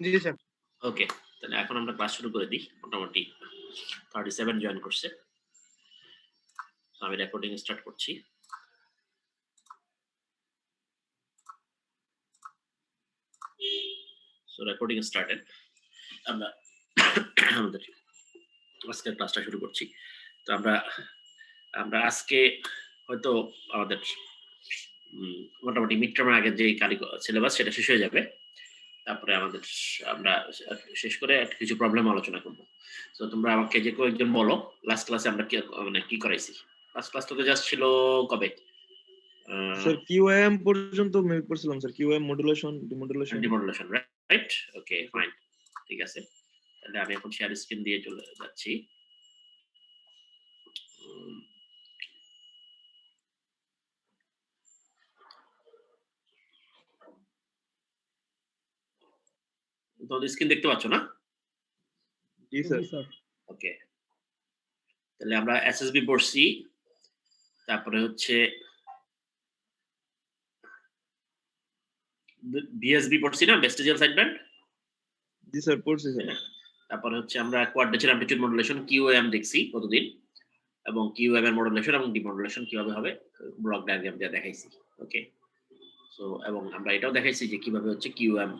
জি sir. ওকে, তাহলে এখন আমরা ক্লাস শুরু করে দিই। মোটামুটি 37 জয়েন করছে। আমি রেকর্ডিং স্টার্ট করছি। So recording started. আমরা আমাদের আজকের ক্লাসটা শুরু করছি। তো আমরা আজকে হয়তো আমাদের মোটামুটি মিড টার্মের আগে যে সিলেবাস সেটা শেষ হয়ে যাবে। তারপরে আমরা শেষ করে কিছু প্রবলেম আলোচনা করবো। তো তোমরা আমাকে যে কেউ একজন বলো, লাস্ট ক্লাসে আমরা কি করাইছি? লাস্ট ক্লাস তো জাস্ট ছিল কবে? স্যার কিউএম পর্যন্ত মেক করছিলাম sir, QAM modulation demodulation, right? Okay, fine, ঠিক আছে। তাহলে আমি এখন শেয়ার স্ক্রিন দিয়ে চলে যাচ্ছি। তোমাদের স্ক্রিন দেখতে পাচ্ছ না? জি স্যার। ওকে, তাহলে আমরা এসএসবি পড়ছি, তারপরে হচ্ছে বিএসবি পড়ছি না, ভেস্টিজিয়াল সাইডব্যান্ড। জি স্যার পড়ছি স্যার। তারপরে হচ্ছে আমরা কোয়াড্রেচার অ্যামপ্লিটিউড মডুলেশন কিউএম দেখছি কতদিন, এবং কিউএম এর মডুলেশন এবং ডিমডুলেশন কিভাবে হবে ব্লক ডায়াগ্রাম দিয়ে দেখাইছি। ওকে, সো এবং আমরা এটাও দেখাইছি যে কিভাবে হচ্ছে কিউএম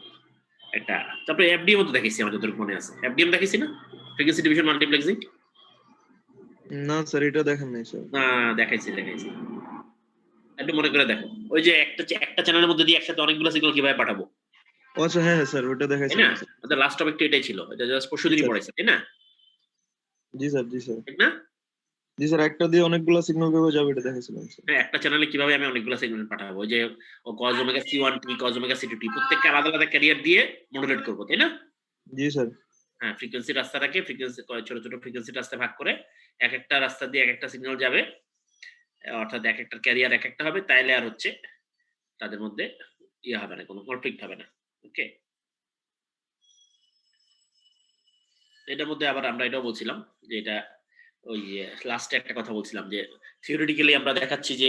একটা, তারপরে এফডিএম তো দেখাইছি, আমাদের যতটুকু মনে আছে। এফডিএম দেখাইছি না, ফ্রিকোয়েন্সি ডিভিশন মাল্টিপ্লেক্সিং? না স্যার এটা দেখেন নাই স্যার। না, দেখাইছি। একটু মনে করে দেখো, ওই যে একটা চ্যানেলের মধ্যে দিয়ে একসাথে অনেকগুলো সিগন্যাল কিভাবে পাঠাবো। আচ্ছা হ্যাঁ স্যার ওটা দেখাইছি তাই না? স্যার। আমাদের লাস্ট টপিকটা এটাই ছিল, এটা জাস্ট পরশুদিনই পড়াইছে, তাই না? জি স্যার ঠিক না? জি স্যার একটা দিয়ে অনেকগুলো সিগন্যাল কিভাবে যাবে এটা দেখাইছিলাম স্যার। হ্যাঁ, একটা চ্যানেলে কিভাবে আমি অনেকগুলো সিগন্যাল পাঠাবো, ওই যে cos omega c1t cos omega c2t প্রত্যেককে আলাদা আলাদা ক্যারিয়ার দিয়ে মডুলেট করবো, তাই না? জি স্যার। হ্যাঁ, ফ্রিকোয়েন্সি রাস্তাটাকে ছোট ছোট ফ্রিকোয়েন্সি রাস্তা ভাগ করে এক একটা রাস্তা দিয়ে এক একটা সিগন্যাল যাবে, অর্থাৎ এক একটা ক্যারিয়ার এক একটা হবে, তাইলে আর হচ্ছে তাদের মধ্যে ইয়ে হবে না, কোনো কনফ্লিক্ট হবে না। ওকে, এটার মধ্যে আবার আমরা এটাও বলছিলাম যে এটা ওই লাস্টে একটা কথা বলছিলাম যে থিওরিটিক্যালি আমরা দেখাচ্ছি যে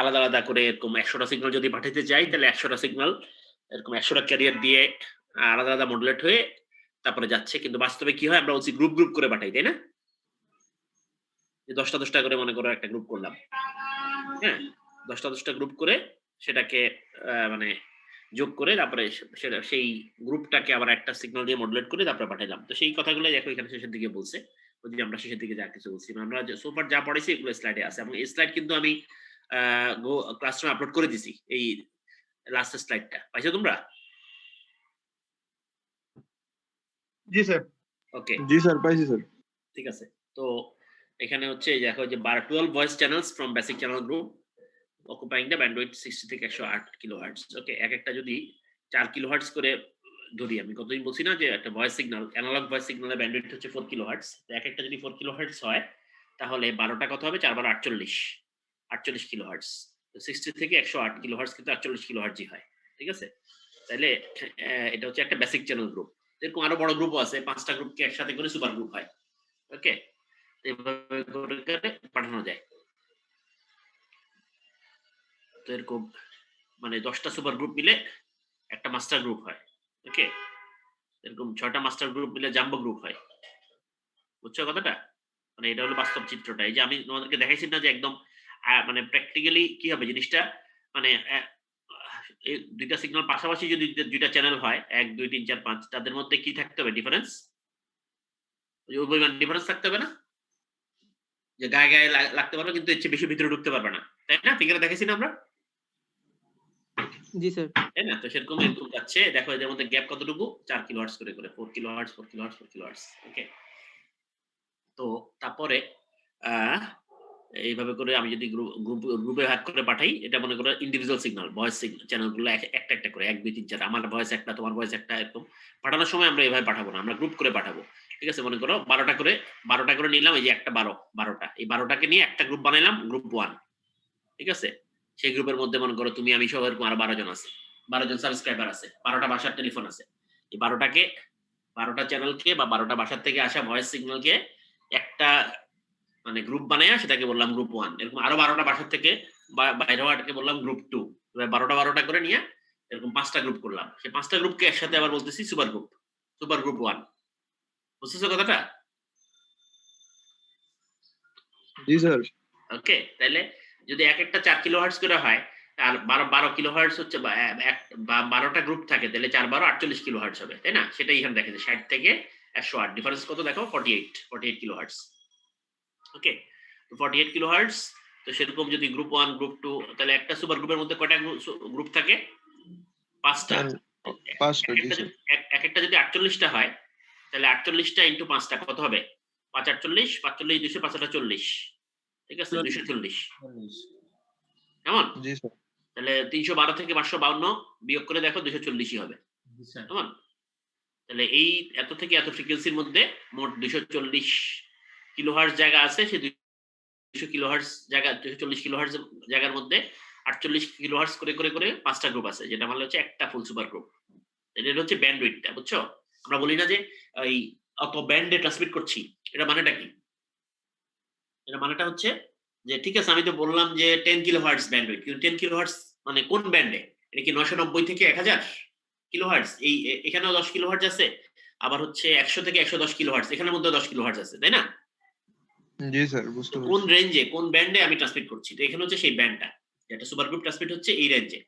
আলাদা আলাদা করে এরকম 100টা সিগন্যাল যদি পাঠাতে চাই, তাহলে 100টা সিগন্যাল এরকম 100টা ক্যারিয়ার দিয়ে আলাদা আলাদা মডুলেট হয়ে তারপরে যাচ্ছে। কিন্তু বাস্তবে কি হয়, আমরা বলছি গ্রুপ গ্রুপ করে পাঠাই, তাই না? যে 10টা করে মনে করো একটা গ্রুপ করলাম, হ্যাঁ, 10টা গ্রুপ করে সেটাকে মানে যোগ করে তারপরে সেটা সেই গ্রুপটাকে আবার একটা সিগন্যাল দিয়ে মডুলেট করে তারপরে পাঠালাম। তো সেই কথাগুলো দেখো এখানে শেষের দিকে বলছে, ওই যে আমরা শেষের দিকে যা কিছু বলছি, আমরা সোফার যা পড়াইছি এগুলো স্লাইডে আছে, এবং এই স্লাইড কিন্তু আমি ক্লাসরুমে আপলোড করে দিছি। এই লাস্ট স্লাইডটা পাইছো তোমরা? জি স্যার। ওকে, জি স্যার পাইছি স্যার। ঠিক আছে। তো এখানে হচ্ছে দেখো যে 12 voice channels from basic channel group occupying the bandwidth 60 থেকে 108 কিলোহার্টজ। ওকে, এক একটা যদি 4 কিলোহার্টজ করে ধরি, আমি কতদিন বলছি না যে একটা ভয়েস সিগন্যাল, অ্যানালগ ভয়েস সিগন্যালের ব্যান্ডউইথ হচ্ছে 4 কিলোহার্টজ। তো এক একটা যদি 4 কিলোহার্টজ হয়, তাহলে 12টা কত হবে? 4 12 48 কিলোহার্টজ। তো 60 থেকে 108 কিলোহার্টজ কিন্তু 48 কিলোহার্টজই হয়, ঠিক আছে? তাহলে এটা হচ্ছে একটা বেসিক চ্যানেল গ্রুপ। এরকম আরো বড় গ্রুপও আছে, 5টা গ্রুপকে একসাথে করে সুপার গ্রুপ হয়। ওকে, এভাবে করে পাঠানো যায়। তো এরকম মানে 10টা সুপার গ্রুপ মিলে একটা মাস্টার গ্রুপ হয়। ওকে, এরকম 6টা মাস্টার গ্রুপ মিলে জাম্বো গ্রুপ হয়। বুঝছো কথাটা? মানে এটা হলো বাস্তব চিত্রটা। এই যে আমি তোমাদেরকে দেখাইছি না যে একদম মানে প্র্যাকটিক্যালি কি হবে জিনিসটা, মানে এই দুইটা সিগন্যাল পাশাপাশি যদি দুইটা চ্যানেল হয় 1 2 3 4 5, তাদের মধ্যে কি থাকতে হবে? ডিফারেন্স, ওই পরিমাণ ডিফারেন্স থাকতে হবে না? যে গায়ে গায়ে লাগতে পারবে কিন্তু এর চেয়ে বেশি ভিতরে ঢুকতে পারবে না, তাই না? ফিগারে দেখাইছি না আমরা? জি স্যার। তাই না? তো সেরকম এরকম যাচ্ছে, দেখো এদের মধ্যে গ্যাপ কতটুকু? 4 কিলোহার্টজ করে 4 কিলোহার্টজ 4 কিলোহার্টজ 4 কিলোহার্টজ। ওকে, তো তারপরে এইভাবে করে আমি যদি গ্রুপে ভাগ করে পাঠাই, এটা মনে করো ইন্ডিভিজুয়াল সিগন্যাল, ভয়েস চ্যানেলগুলো একটা একটা করে 1 2 3 4, আমার ভয়েস একটা, তোমার ভয়েস একটা, এরকম পাঠানোর সময় আমরা এভাবে পাঠাবো না, আমরা গ্রুপ করে পাঠাবো। ঠিক আছে, মনে করো 12টা করে নিলাম, এই যে একটা 12টা, এই 12টাকে নিয়ে একটা গ্রুপ বানাইলাম, গ্রুপ 1। ঠিক আছে, সেই গ্রুপের মধ্যে মনে করো তুমি আমি সহ এরকম আরো 12 জন আছে, 12 জন সাবস্ক্রাইবার আছে, 12টা বাসার টেলিফোন আছে। এই 12টা চ্যানেলকে বা 12টা বাসার থেকে আসা ভয়েস সিগন্যালকে একটা মানে গ্রুপ বানাইয়া সেটাকে বললাম গ্রুপ 1। এরকম আরো 12টা বাসার থেকে বাইরে হওয়াটাকে বললাম গ্রুপ 2। 12টা করে নিয়ে এরকম 5টা গ্রুপ করলাম। সেই 5টা গ্রুপকে একসাথে আবার বলতেছি সুপার গ্রুপ। সুপার গ্রুপ 1 বুঝতেছো কথাটা? জি স্যার। ওকে, তাহলে যদি একটা 4 কিলোহার্টজ করে হয় আর 12 কিলোহার্টজ হচ্ছে 12টা গ্রুপ থাকে তাহলে 4 12 48 কিলোহার্টজ হবে, তাই না? সেটাই এখানে দেখেন 60 থেকে 108 ডিফারেন্স কত দেখো 48 কিলোহার্টজ। ওকে, তো 48 কিলোহার্টজ। তো সেরকম যদি গ্রুপ 1 গ্রুপ 2 তাহলে একটা সুপার গ্রুপের মধ্যে কয়টা গ্রুপ থাকে? 5টা। 5টা, জি একটা স্যার। যদি একটা যদি 48টা হয় তাহলে 48টা ইনটু 5টা কত হবে? 5 48 45 200 5 40, ঠিক আছে? 240 কেমন? জি স্যার। তাহলে 312 থেকে 552 বিয়োগ করে দেখো 240ই হবে, কেমন? তাহলে এই এত থেকে এত ফ্রিকোয়েন্সির মধ্যে মোট 240 কিলোহার্টজ জায়গা আছে। সেই 200 কিলোহার্টজ জায়গা 240 কিলোহার্টজ জায়গার মধ্যে 48 কিলোহার্টজ করে করে করে 5টা গ্রুপ আছে, যেটা মানে হচ্ছে একটা ফুল সুপার গ্রুপ। এটা হচ্ছে ব্যান্ডউইডথটা, বুঝছো? আমরা বলি না যে এই অত ব্যান্ডে ট্রান্সমিট করছি, এটা মানেটা কি? এটা মানেটা হচ্ছে যে ঠিক আছে আমি তো বললাম যে 10 কিলোহার্টজ ব্যান্ডউইডথ, কিন্তু 10 কিলোহার্টজ মানে কোন ব্যান্ডে? এটা কি 990 থেকে 1000 কিলোহার্টজ? এখানেও 10 কিলোহার্টজ আছে, আবার হচ্ছে 100 থেকে 110 কিলোহার্টজ, এখানের মধ্যে 10 কিলোহার্টজ আছে, তাই না? জি স্যার, তো বুঝতে কোন পারছি। রেঞ্জে কোন ব্যান্ডে আমি ট্রান্সমিট করছি, তো এখানে হচ্ছে সেই ব্যান্ডটা, যেটা সুপার গ্রুপ ট্রান্সমিট হচ্ছে এই রেঞ্জে,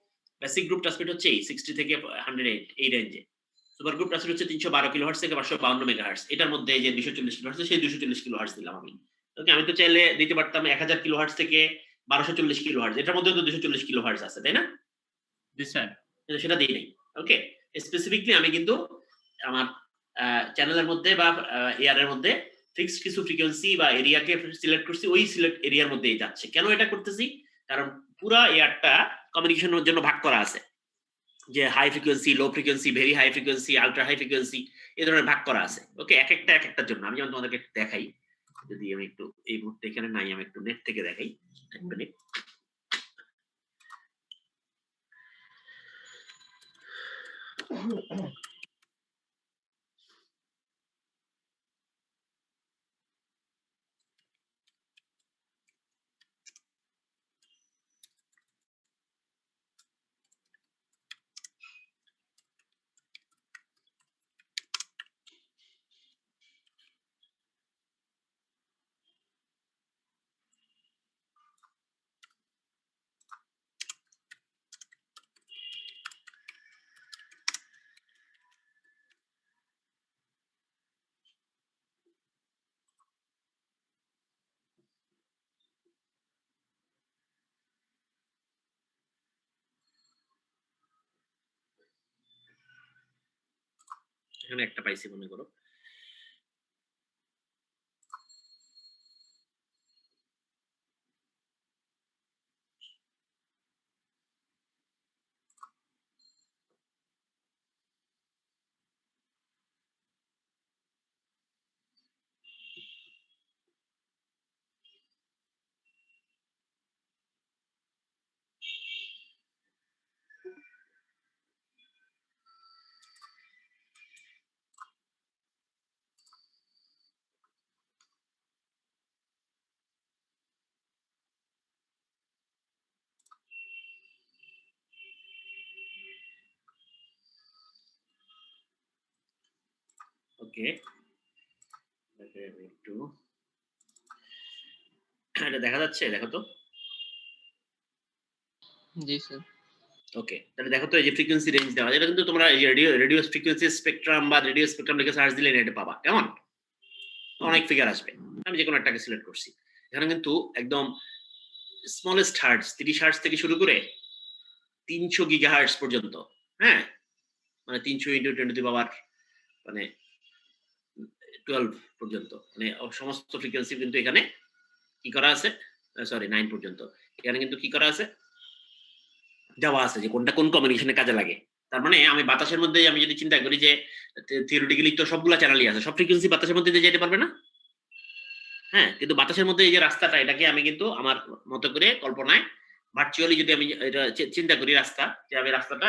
বেসিক গ্রুপ ট্রান্সমিট হচ্ছে এই 60 থেকে 108 এই রেঞ্জে, সুপার গ্রুপ ট্রান্সমিট হচ্ছে 312 কিলোহার্টজ থেকে 552 মেগাহার্টজ, এটার মধ্যে যে 240 কিলোহার্টজ সেই 240 কিলোহার্টজ দিলাম আমি। ওকে, আমি তো চাইলে দিতে পারতাম 1000 কিলোহার্টজ থেকে 1240 কিলোহার্টজ, এটার মধ্যে তো 240 কিলোহার্টজ আছে, তাই না? জি স্যার। কিন্তু সেটা দিই নাই। ওকে, স্পেসিফিকলি আমি কিন্তু আমার চ্যানেলের মধ্যে বা এয়ারের মধ্যে ফিক্সড কিছু ফ্রিকোয়েন্সি বা এরিয়াকে সিলেক্ট করছি, ওই সিলেক্ট এরিয়ার মধ্যেই যাচ্ছে। কেন এটা করতেছি? কারণ পুরা এয়ারটা কমিউনিকেশনের জন্য ভাগ করা আছে, যে high frequency, low frequency, very high frequency, ultra high frequency, এই ধরনের ভাগ করা আছে। ওকে, এক একটার জন্য আমি যেমন তোমাদেরকে দেখাই, যদি আমি একটু এই মুহূর্তে এখানে নাই, আমি একটু নেট থেকে দেখাই এক মিনিট। এখানে একটা পাইছি মনে করো। ওকে, একটু এটা দেখা যাচ্ছে, দেখো তো। জি স্যার। ওকে, তাহলে দেখো তো এই যে ফ্রিকোয়েন্সি রেঞ্জ দেওয়া, এটা কিন্তু তোমরা এই রেডিও ফ্রিকোয়েন্সি স্পেকট্রাম বা রেডিও স্পেকট্রাম লিখে সার্চ দিলে এটা পাবা, কেমন? অনেক ফিগার আসবে। আমি যে কোনো একটাকে সিলেক্ট করছি। এখানে কিন্তু একদম স্মলেস্ট হার্টজ 30 হার্টজ থেকে শুরু করে 300 গিগাহার্টজ পর্যন্ত, হ্যাঁ, মানে 300 ইন্টু 10 টু দি পাওয়ার মানে 12 পর্যন্ত, মানে সমস্ত ফ্রিকোয়েন্সি কিন্তু এখানে কি করা আছে, সরি 9 পর্যন্ত, এখানে কিন্তু কি করা আছে, দেওয়া আছে যে কোনটা কোন কমিউনিকেশনে কাজে লাগে। তার মানে আমি বাতাসের মধ্যে আমি যদি চিন্তা করি যে থিওরিটিক্যালি তো সবগুলা চ্যানেলই আছে, সব ফ্রিকোয়েন্সি বাতাসের মধ্যে দিয়ে যেতে পারবে না, হ্যাঁ, কিন্তু বাতাসের মধ্যে এই যে রাস্তাটা, এটাকে আমি কিন্তু আমার মতো করে কল্পনায় ভার্চুয়ালি যদি আমি এটা চিন্তা করি রাস্তা, যে আমি রাস্তাটা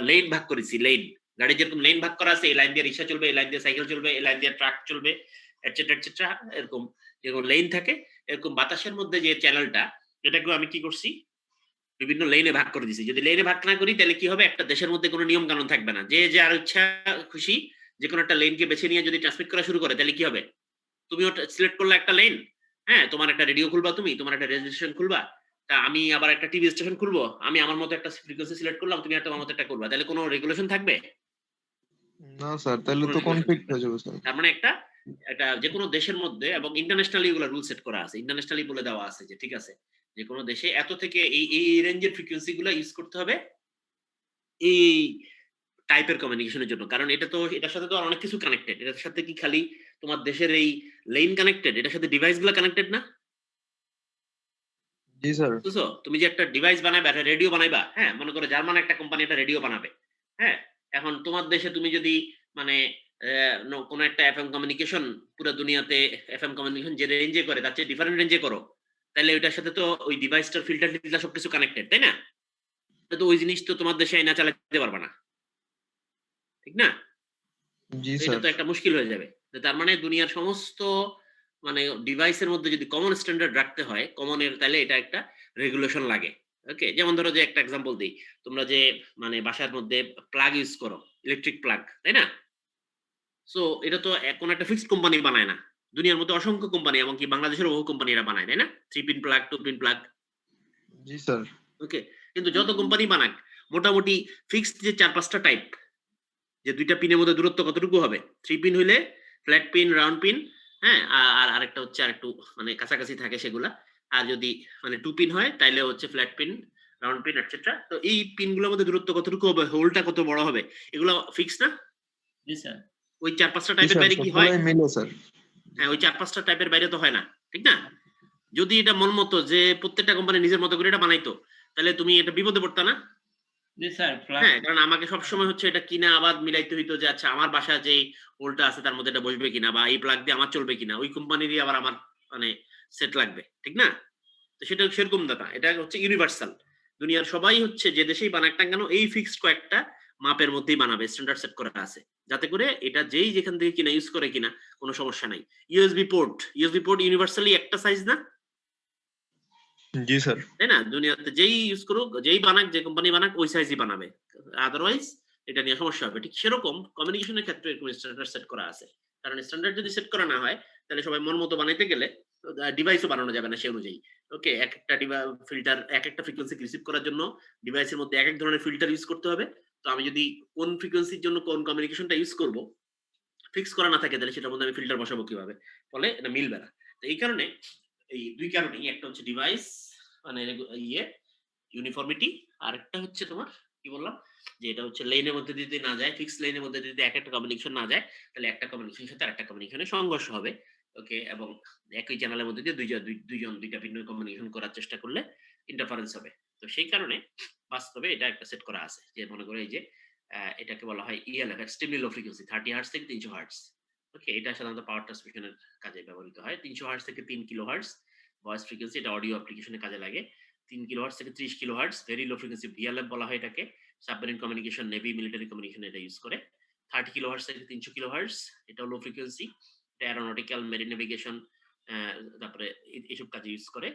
লেন ভাগ করেছি, লেন, গাড়ি যেরকম লেন ভাগ করা আছে, এই লাইন দিয়ে রিক্সা চলবে, এই লাইন দিয়ে সাইকেল চলবে, এই লাইন দিয়ে ট্রাক চলবে, এটসেট্রা এটসেট্রা, এরকম যেরকম লেন থাকে, এরকম বাতাসের মধ্যে যে চ্যানেলটা, এটাকেও আমি কি করছি, বিভিন্ন লেনে ভাগ করে দিছি। যদি লেনে ভাগ না করি তাহলে কি হবে, একটা দেশের মধ্যে কোনো নিয়ম কানুন থাকবে না। যে যার ইচ্ছা খুশি যে কোনো একটা লেনকে বেছে নিয়ে যদি ট্রান্সমিট করা শুরু করে তাহলে কি হবে, তুমিও সিলেক্ট করলে একটা লেন, হ্যাঁ, তোমার একটা রেডিও খুলবা, তুমি তোমার একটা রেডিও স্টেশন খুলবা, তা আমি আবার একটা টিভি স্টেশন খুলবো, আমি আমার মতো একটা ফ্রিকোয়েন্সি সিলেক্ট করলাম, তুমি একটা আমার মতো একটা করবা, তাহলে কোনো রেগুলেশন থাকবে? না স্যার, তাহলে কোনো তো রেগুলেশন কনফ্লিক্ট থাকবে না। হয়ে যাবে স্যার। তার মানে একটা একটা যে কোনো দেশের মধ্যে এবং ইন্টারন্যাশনালি এগুলো রুল সেট করা আছে, ইন্টারন্যাশনালি বলে দেওয়া আছে যে ঠিক আছে যে কোনো দেশে এত থেকে এই এই রেঞ্জের ফ্রিকোয়েন্সি গুলো ইউজ করতে হবে এই টাইপের কমিউনিকেশনের জন্য। কারণ এটা তো এটার সাথে তো আর অনেক কিছু কানেক্টেড। এটার সাথে কি খালি তোমার দেশের এই লেন কানেক্টেড, এটার সাথে ডিভাইস গুলো কানেক্টেড না? জি স্যার। বুঝছো? তুমি যে একটা ডিভাইস বানাবে, একটা রেডিও বানাইবা, হ্যাঁ, মনে করো জার্মান একটা কোম্পানি একটা রেডিও বানাবে, হ্যাঁ, এখন তোমার দেশে তুমি যদি মানে কোনো একটা এফএম কমিউনিকেশন পুরো দুনিয়াতে এফএম কমিউনিকেশন যে রেঞ্জে করে তার চেয়ে ডিফারেন্ট রেঞ্জে করো, তাহলে ওইটার সাথে তো ওই ডিভাইসটার ফিল্টার টিল্টার সবকিছু কানেক্টেড, তাই না? তো ওই জিনিস তো তোমার দেশে আইনা চালাতে পারবা না, ঠিক না? জি তো এটা স্যার। তো একটা মুশকিল হয়ে যাবে। তো তার মানে দুনিয়ার সমস্ত মানে ডিভাইসের মধ্যে যদি কমন স্ট্যান্ডার্ড রাখতে হয়, কমনের, তাহলে এটা একটা রেগুলেশন লাগে। ওকে, যেমন ধরো যে একটা এক্সাম্পল দিই, তোমরা যে মানে বাসার মধ্যে প্লাগ ইউজ করো, ইলেকট্রিক প্লাগ, তাই না? সো এটা তো কোন একটা ফিক্সড কোম্পানি বানায় না। দুনিয়ার মধ্যে অসংখ্য কোম্পানি, এমনকি বাংলাদেশের বহু কোম্পানি এরা বানায়, তাই না? 3 পিন প্লাগ, 2 পিন প্লাগ। জি স্যার। ওকে, কিন্তু যত কোম্পানি বানাক মোটামুটি ফিক্সড যে 4-5টা টাইপ, যে দুইটা পিনের মধ্যে দূরত্ব কতটুকু হবে, 3 পিন হইলে ফ্ল্যাট পিন, রাউন্ড পিন, হ্যাঁ, আর আরেকটা হচ্ছে আরেকটু মানে কাছাকাছি থাকে সেগুলা, আর যদি মানে 2 পিন হয় তাইলে হচ্ছে flat pin, round pin etcetera. তো এই পিনগুলোর মধ্যে দূরত্ব কতটুকু হবে, হোলটা কত বড় হবে, এগুলো ফিক্স না? জি স্যার। ওই 4-5টা জি টাইপের স্যার, বাইরে কি হয়? সবগুলাই মিলে স্যার। হ্যাঁ, ওই 4-5টা টাইপের বাইরে তো হয় না, ঠিক না? যদি এটা মন মতো যে প্রত্যেকটা কোম্পানি নিজের মতো করে এটা বানাইতো, তাহলে তুমি এটা বিপদে পড়তা না? জি স্যার। হ্যাঁ, কারণ আমাকে সবসময় হচ্ছে এটা কিনা আবার মিলাইতে হইতো যে আচ্ছা আমার বাসায় যে হোলটা আছে তার মধ্যে এটা বসবে কিনা, বা এই প্লাগ দিয়ে আমার চলবে কিনা, ওই কোম্পানিরই আবার আমার মানে সেট লাগবে, ঠিক না? তো সেটা সেরকম না, এটা হচ্ছে ইউনিভার্সাল। দুনিয়ার সবাই হচ্ছে যে দেশেই বানাক না কেন এই ফিক্সড কয়েকটা মাপের মধ্যেই বানাবে, স্ট্যান্ডার্ড সেট করা আছে, যাতে করে এটা যেই যেখান থেকে কিনা ইউজ করে কিনা কোনো সমস্যা নাই। ইউএসবি পোর্ট ইউনিভার্সালি একটা সাইজ না, জি স্যার। তাই না? দুনিয়াতে যেই ইউজ করুক, যেই বানাক, যে কোম্পানি বানাক ওই সাইজই বানাবে, আদারওয়াইজ এটা নিয়ে সমস্যা হবে। ঠিক সেরকম কমিউনিকেশনের ক্ষেত্রে এরকম স্ট্যান্ডার্ড সেট করা আছে। কারণ স্ট্যান্ডার্ড যদি সেট করা না হয় তাহলে সবাই মন মতো বানাইতে গেলে ডিভাইসও বানানো যাবে না সে অনুযায়ী। ওকে, এক একটা ফিল্টার এক একটা ফ্রিকোয়েন্সি রিসিভ করার জন্য ডিভাইসের মধ্যে এক এক ধরনের ফিল্টার ইউজ করতে হবে। তো আমি যদি কোন ফ্রিকোয়েন্সির জন্য কোন কমিউনিকেশনটা ইউজ করব ফিক্স করা না থাকে, তাহলে সেটার মধ্যে আমি ফিল্টার বসাবো কিভাবে? ফলে এটা মিলবে না। তো এই কারণে এই দুই কারণেই, একটা হচ্ছে ডিভাইস মানে ইউনিফর্মিটি, আর একটা হচ্ছে তোমার কি বললাম যে এটা হচ্ছে লেনের মধ্যে যদি না যায়, ফিক্স লেনের মধ্যে যদি এক একটা কমিউনিকেশন না যায়, তাহলে একটা কমিউনিকেশনের সাথে আরেকটা কমিউনিকেশনের সংঘর্ষ হবে। ওকে, এবং একই চ্যানেলের মধ্যে দিয়ে দুইজন দুইটা ভিন্ন কমিউনিকেশন করার চেষ্টা করলে ইন্টারফারেন্স হবে। তো সেই কারণে বাস্তবে এটা একটা সেট করা আছে যে মনে করে এই যে এটাকে বলা হয় ELF, extremely low frequency, 30 hertz থেকে 300 হার্টজ। ওকে, এটা সাধারণত পাওয়ার ট্রান্সমিশনের কাজে ব্যবহৃত হয়। 300 হার্টজ থেকে 3 কিলো হার্টজ ভয়েস ফ্রিকোয়েন্সি, এটা অডিও অ্যাপ্লিকেশনে কাজে লাগে। 3 কিলোহার্টজ থেকে 30 কিলোহার্টজ ভেরি লো ফ্রিকোয়েন্সি, ভিএলএফ বলা হয় এটাকে, submarine communication, navy, military communication এটা ইউজ করে। 30 কিলোহার্টজ থেকে 300 কিলোহার্টজ এটাও লো ফ্রিকোয়েন্সি, এটা অ্যারোনটিক্যাল, মেরিন নেভিগেশন, তারপরে এইসব কাজে ইউজ করে।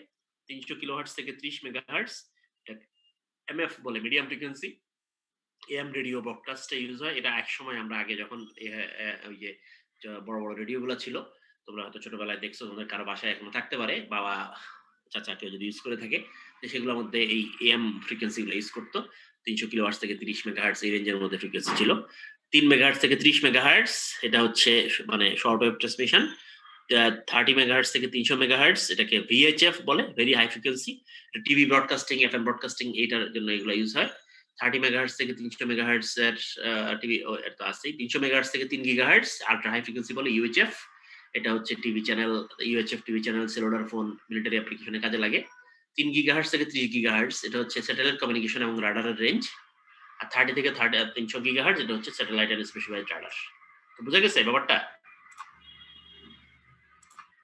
300 কিলোহার্টজ থেকে 30 মেগাহার্টজ এটা এমএফ বলে, মিডিয়াম ফ্রিকোয়েন্সি, এএম রেডিও ব্রডকাস্টে ইউজ হয়। এটা একসময় আমরা আগে যখন ওই যে বড় বড় রেডিও গুলো ছিল, তোমরা হয়তো ছোটবেলায় দেখছো, তোমাদের কারো বাসায় এখনো থাকতে পারে, বাবা চাচা কেউ যদি ইউজ করে থাকে, সেগুলোর মধ্যে এই এএম ফ্রিকোয়েন্সি গুলো ইউজ করতো। 300 কিলোহার্টজ থেকে 30 মেগাহার্টজ এই রেঞ্জের মধ্যে ফ্রিকোয়েন্সি ছিল। 3 মেগাহার্টজ থেকে 30 মেগাহার্টজ এটা হচ্ছে মানে শর্ট ওয়েভ ট্রান্সমিশন। 30 মেগাহার্টজ থেকে 300 মেগাহার্টজ এটাকে ভিএইচএফ বলে, very high frequency, TV broadcasting, FM broadcasting এটার জন্য এগুলো ইউজ হয়। 30 মেগাহার্টজ থেকে 300 মেগাহার্টজ এর টিভি এর তো আছেই। 300 মেগাহার্টজ থেকে 3 গিগাহার্টজ আল্ট্রা হাই ফ্রিকোয়েন্সি বলে, ইউএইচএফ, এটা হচ্ছে TV channel, UHF TV channel, cellular phone, military অ্যাপ্লিকেশনে কাজে লাগে। 3 গিগাহার্টজ থেকে 30 গিগাহার্টজ এটা হচ্ছে স্যাটেলাইট কমিউনিকেশন এবং রাডারের রেঞ্জ। আর 30 থেকে 300 গিগাহার্টজ এটা হচ্ছে স্যাটেলাইট এন্ড স্পেসিফাইড রাডার। তো বুঝা গেছে ব্যাপারটা?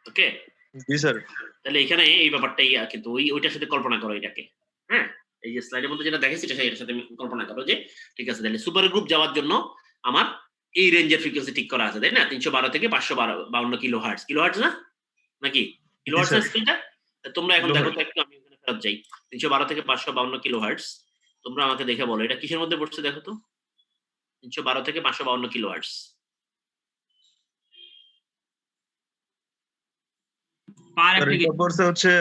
ওকে, জি স্যার। তাহলে এখানে এই ব্যাপারটাই কিন্তু ওইটার সাথে কল্পনা করো এটাকে, হ্যাঁ, এই যে স্লাইডের মধ্যে যেটা দেখাচ্ছি এটার সাথে কল্পনা করো যে ঠিক আছে, তাহলে সুপার গ্রুপ যাওয়ার জন্য আমার এই রেঞ্জের ফ্রিকোয়েন্সি ঠিক করা আছে, তাই না? 312 থেকে 552 কিলোহার্টজ, কিলোহার্টজ না নাকি? কিলোহার্টজ না স্পিডটা? তোমরা এখন দেখো তো একটু, আমি এখানে ফেরত যাই। 312 থেকে 552 কিলোহার্টজ। তোমরা আমাকে দেখে বলো এটা কিসের মধ্যে পড়ছে দেখো তো। 312 থেকে 552 কিলোহার্টজ। পার স্যার এটা অ্যাপ্লিকেশন পড়ছে হচ্ছে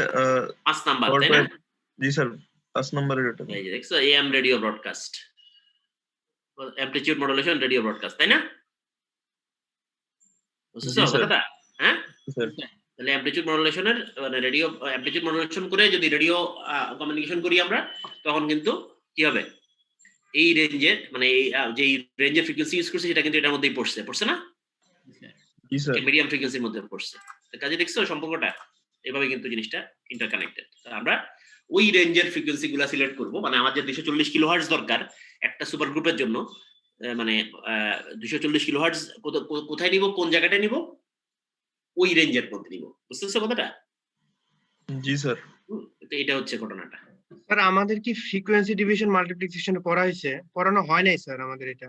5 নাম্বার, তাই না? corporate- জি স্যার 5 নম্বরের এটা। এই যে দেখছো AM radio broadcast, amplitude modulation radio broadcast, তাই না? বুঝছো জি স্যার। কথাটা? হ্যাঁ, স্যার তাহলে অ্যামপ্লিটিউড মডুলেশনের মানে রেডিও অ্যামপ্লিটিউড মডুলেশন করে যদি রেডিও কমিউনিকেশন করি আমরা, তখন কিন্তু কি হবে, এই রেঞ্জের মানে এই যে রেঞ্জের ফ্রিকোয়েন্সি ইউজ করছে সেটা কিন্তু এটার মধ্যেই পড়ছে না? জি স্যার। মিডিয়াম ফ্রিকোয়েন্সির মধ্যে পড়ছে। কাজে দেখছো সম্পর্কটা এভাবে কিন্তু জিনিসটা ইন্টারকানেক্টেড। আমরা ওই রেঞ্জের ফ্রিকোয়েন্সি গুলা সিলেক্ট করব, মানে আমাদের 240 কিলোহার্টজ দরকার একটা সুপার গ্রুপের জন্য, মানে 240 কিলোহার্টজ কোথায় নিব, কোন জায়গাটায় নিব, ওই রেঞ্জের মধ্যে নিব। বুঝতেছো কথাটা? জি স্যার। তো এটা হচ্ছে ঘটনাটা। স্যার আমাদের কি ফ্রিকোয়েন্সি ডিভিশন মাল্টিপ্লিকেশন পড়া হয়েছে? পড়ানো হয় নাই স্যার আমাদের এটা।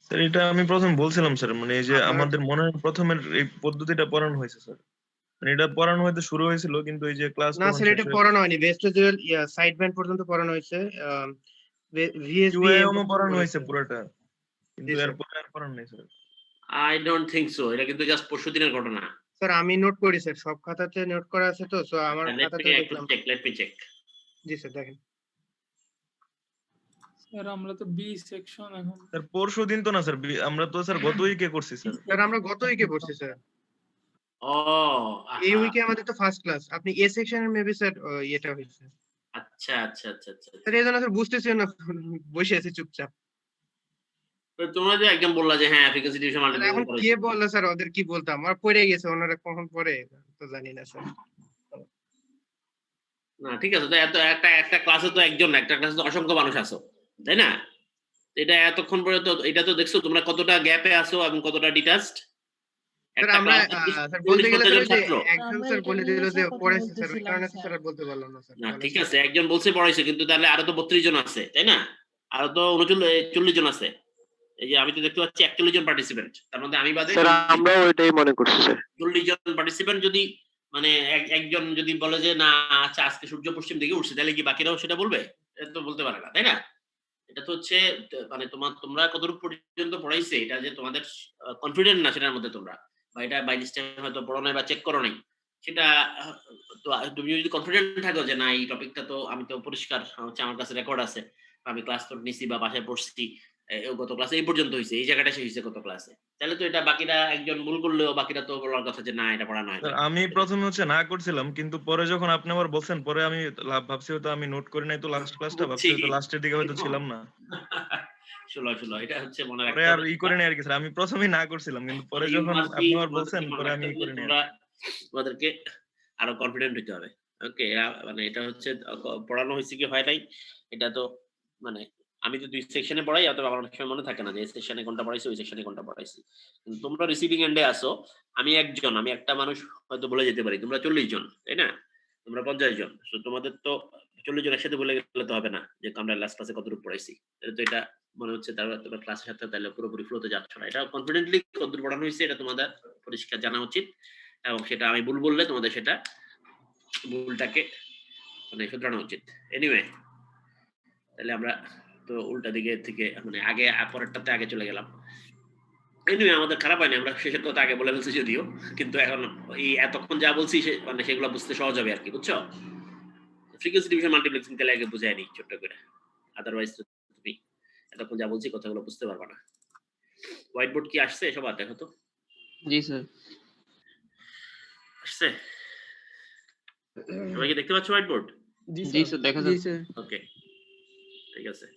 স্যার এটা আমি প্রথম বলছিলাম স্যার, মানে এই যে আপনারা- আমাদের মনে হয় প্রথমের এই পদ্ধতিটা পড়ানো হয়েছে স্যার, মানে এটা পড়ানো হয়তো শুরু হয়েছিল কিন্তু এই যে ক্লাস না স্যার এটা পড়ানো হয়নি, ভেস্টেজুয়াল সাইড ব্যান্ড পর্যন্ত পড়ানো হয়েছে, ভিএসবি কিউএম পড়ানো হয়েছে পুরোটা, কিন্তু জি, স্যার। এরপরে আর পড়ানো নেই sir. I don't think so, এটা কিন্তু জাস্ট পরশুদিনের ঘটনা। স্যার আমি নোট করি স্যার, সব খাতাতে নোট করা আছে তো, সো আমার লেট খাতাতে মি দেখলাম। চেক। জি স্যার দেখেন। স্যার আমরা তো বি সেকশন এখন। স্যার পরশু দিন তো না স্যার, আমরা তো স্যার গত উইকে করছি স্যার। স্যার আমরা গত উইকে পড়ছি স্যার, ও এই উইকে আমাদের তো ফার্স্ট ক্লাস। আপনি এ সেকশনের মেবি স্যার এটা হয়েছে আচ্ছা। স্যার, এই জন্য স্যার বুঝতেছি না, বসে আছি চুপচাপ। তো তোমরা যে একদম বললা যে হ্যাঁ ফ্রিকোয়েন্সি ডিভিশন স্যার, এখন কে বললো স্যার, ওদের কি বলতাম, আমার পড়ে গেছে, ওনারা কখন পড়ে তো জানি না স্যার। না ঠিক আছে, তো এত একটা ক্লাসে তো একজন না, একটা ক্লাসে তো অসংখ্য মানুষ আছো, তাই না? এটা এতক্ষণ পরে তো এটা তো দেখছো তোমরা কতটা গ্যাপে আছো এবং কতটা ডিটাচড। স্যার একটা আমরা ক্লাসে স্যার বলতে গেলে স্যার ওই যে ছাত্র। একজন স্যার বলে দিল যে পড়াইছে স্যার, ওই কারণে স্যার আর বলতে পারলাম না স্যার। না ঠিক আছে, একজন বলছে পড়াইছে, কিন্তু তাহলে আরো তো 32 জন আছে, তাই না? আরো তো 39 জন আছে। এই যে আমি তো দেখতে পাচ্ছি 41 জন পার্টিসিপেন্ট, তার মধ্যে আমি বাদে স্যার আমরা ওইটাই মনে করছি স্যার। 40 জন পার্টিসিপেন্ট। যদি মানে একজন যদি বলে যে না আচ্ছা আজকে সূর্য পশ্চিম দিকে উঠছে, তাহলে কি বাকিরাও সেটা বলবে? এটা তো বলতে পারে না, তাই না? এটা তো হচ্ছে মানে তোমরা কতটুকু পর্যন্ত পড়াইছে এটা যে তোমাদের কনফিডেন্ট না সেটার মধ্যে তোমরা, বা এটা বাই মিস্টেক হয়তো পড়ো নাই বা চেক করো নাই, সেটা তো তুমি যদি কনফিডেন্ট থাকো যে না এই টপিকটা তো আমি তো পরিষ্কার হচ্ছে, আমার কাছে রেকর্ড আছে, আমি ক্লাস তো নিছি বা বাসায় পড়ছি, গত ক্লাসে এই পর্যন্ত হয়েছে, এই জায়গাটা শেষ হয়েছে গত ক্লাসে, তাহলে তো এটা বাকিরা একজন ভুল করলেও বাকিরা তো বলার কথা যে না এটা পড়ানো হয় স্যার আমি প্রথমে হচ্ছে না করছিলাম, কিন্তু পরে যখন আপনি আবার বলছেন, পরে আমি ভাবছি হয়তো আমি নোট করি নাই তো লাস্ট ক্লাসটা, ভাবছি হয়তো লাস্টের দিকে হয়তো ছিলাম না, শুনো এটা হচ্ছে মনে পরে রাখতে আর হবে। ই করে নাই আর কি স্যার, আমি প্রথমেই না করছিলাম, কিন্তু পরে You যখন must be- আপনি আবার তোমাদেরকে বলছেন মনে পরে আমি রাখতে ই হবে করি নাই। তোমাদেরকে আরো কনফিডেন্ট হতে হবে। ওকে, মানে এটা হচ্ছে পড়ানো হয়েছে কি হয় নাই, এটা তো মানে আমি তো 2 সেকশনে পড়াই, অথবা আমার অনেক সময় মনে থাকে না যে এই সেকশনে কোনটা পড়াইছি, ওই সেকশনে কোনটা পড়াইছি। কিন্তু তোমরা রিসিভিং এন্ডে আসো, আমি একটা মানুষ হয়তো বলে যেতে পারি, তোমরা 40 জন, তাই না? তোমরা 50 জন, তো তোমাদের তো 40 জন একসাথে বলে গেলে তো হবে না যে আমরা লাস্ট ক্লাসে কতটুকু পড়াইছি। তাহলে তো এটা মনে হচ্ছে তোমার ক্লাসের সাথে তাহলে পুরোপুরি ফ্লোতে যাচ্ছ না। এটা কনফিডেন্টলি কতদূর পড়ানো হয়েছে এটা তোমাদের পরিষ্কার জানা উচিত, এবং সেটা আমি ভুল বললে তোমাদের সেটা ভুলটাকে মানে শুধরানো উচিত। এনিওয়ে, তাহলে আমরা তো উল্টা দিকে থেকে মানে আগে পরেরটাতে আগে চলে গেলাম। এনিওয়ে আমাদের খারাপ হয়নি, আমরা শেষের কথা আগে বলে ফেলছি যদিও, কিন্তু এখন এই এতক্ষণ যা বলছি মানে সেগুলো বুঝতে সহজ হবে আর কি, বুঝছো? ফ্রিকোয়েন্সি ডিভিশন মাল্টিপ্লেক্সিং তাহলে আগে বুঝাই নি ছোট্ট করে, আদারওয়াইজ তুমি এতক্ষণ যা বলছি কথাগুলো বুঝতে পারবা না। হোয়াইট বোর্ড কি আসছে সবার? দেখো তো। জি স্যার। আসছে? সবাই কি দেখতে পাচ্ছ হোয়াইট বোর্ড? জি স্যার দেখা যাচ্ছে। ওকে, ঠিক আছে।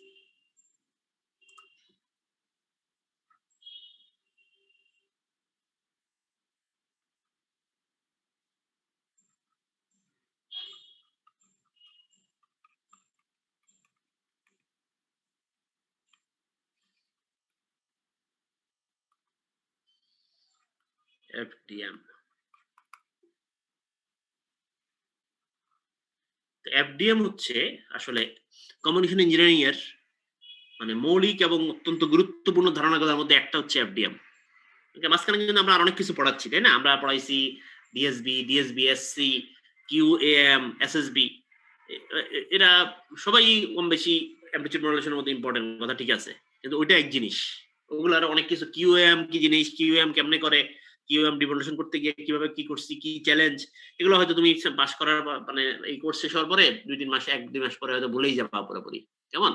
FDM হচ্ছে আসলে কমিউনিকেশন ইঞ্জিনিয়ারিং এর মানে মৌলিক এবং অত্যন্ত গুরুত্বপূর্ণ ধারণাগুলোর মধ্যে একটা হচ্ছে FDM। মাঝখানে কিন্তু আমরা অনেক কিছু পড়াচ্ছি, তাই না? আমরা পড়াইছি DSB, DSBSC, QAM, SSB, এরা সবাই কম বেশি অ্যামপ্লিটিউড মডুলেশনের মধ্যে ইম্পর্টেন্ট কথা ঠিক আছে, কিন্তু ওইটা এক জিনিস, ওগুলো আরো অনেক কিছু, কিউএম কি জিনিস, কিউএম কেমনে করে, কিউএম ডিভলিউশন করতে গিয়ে কিভাবে কি করছি, কি চ্যালেঞ্জ, এগুলো হয়তো তুমি পাস করার মানে এই কোর্স শেষ হওয়ার পরে 2-3 মাস 1-2 মাস পরে হয়তো ভুলেই যাবা পুরোপুরি, কেমন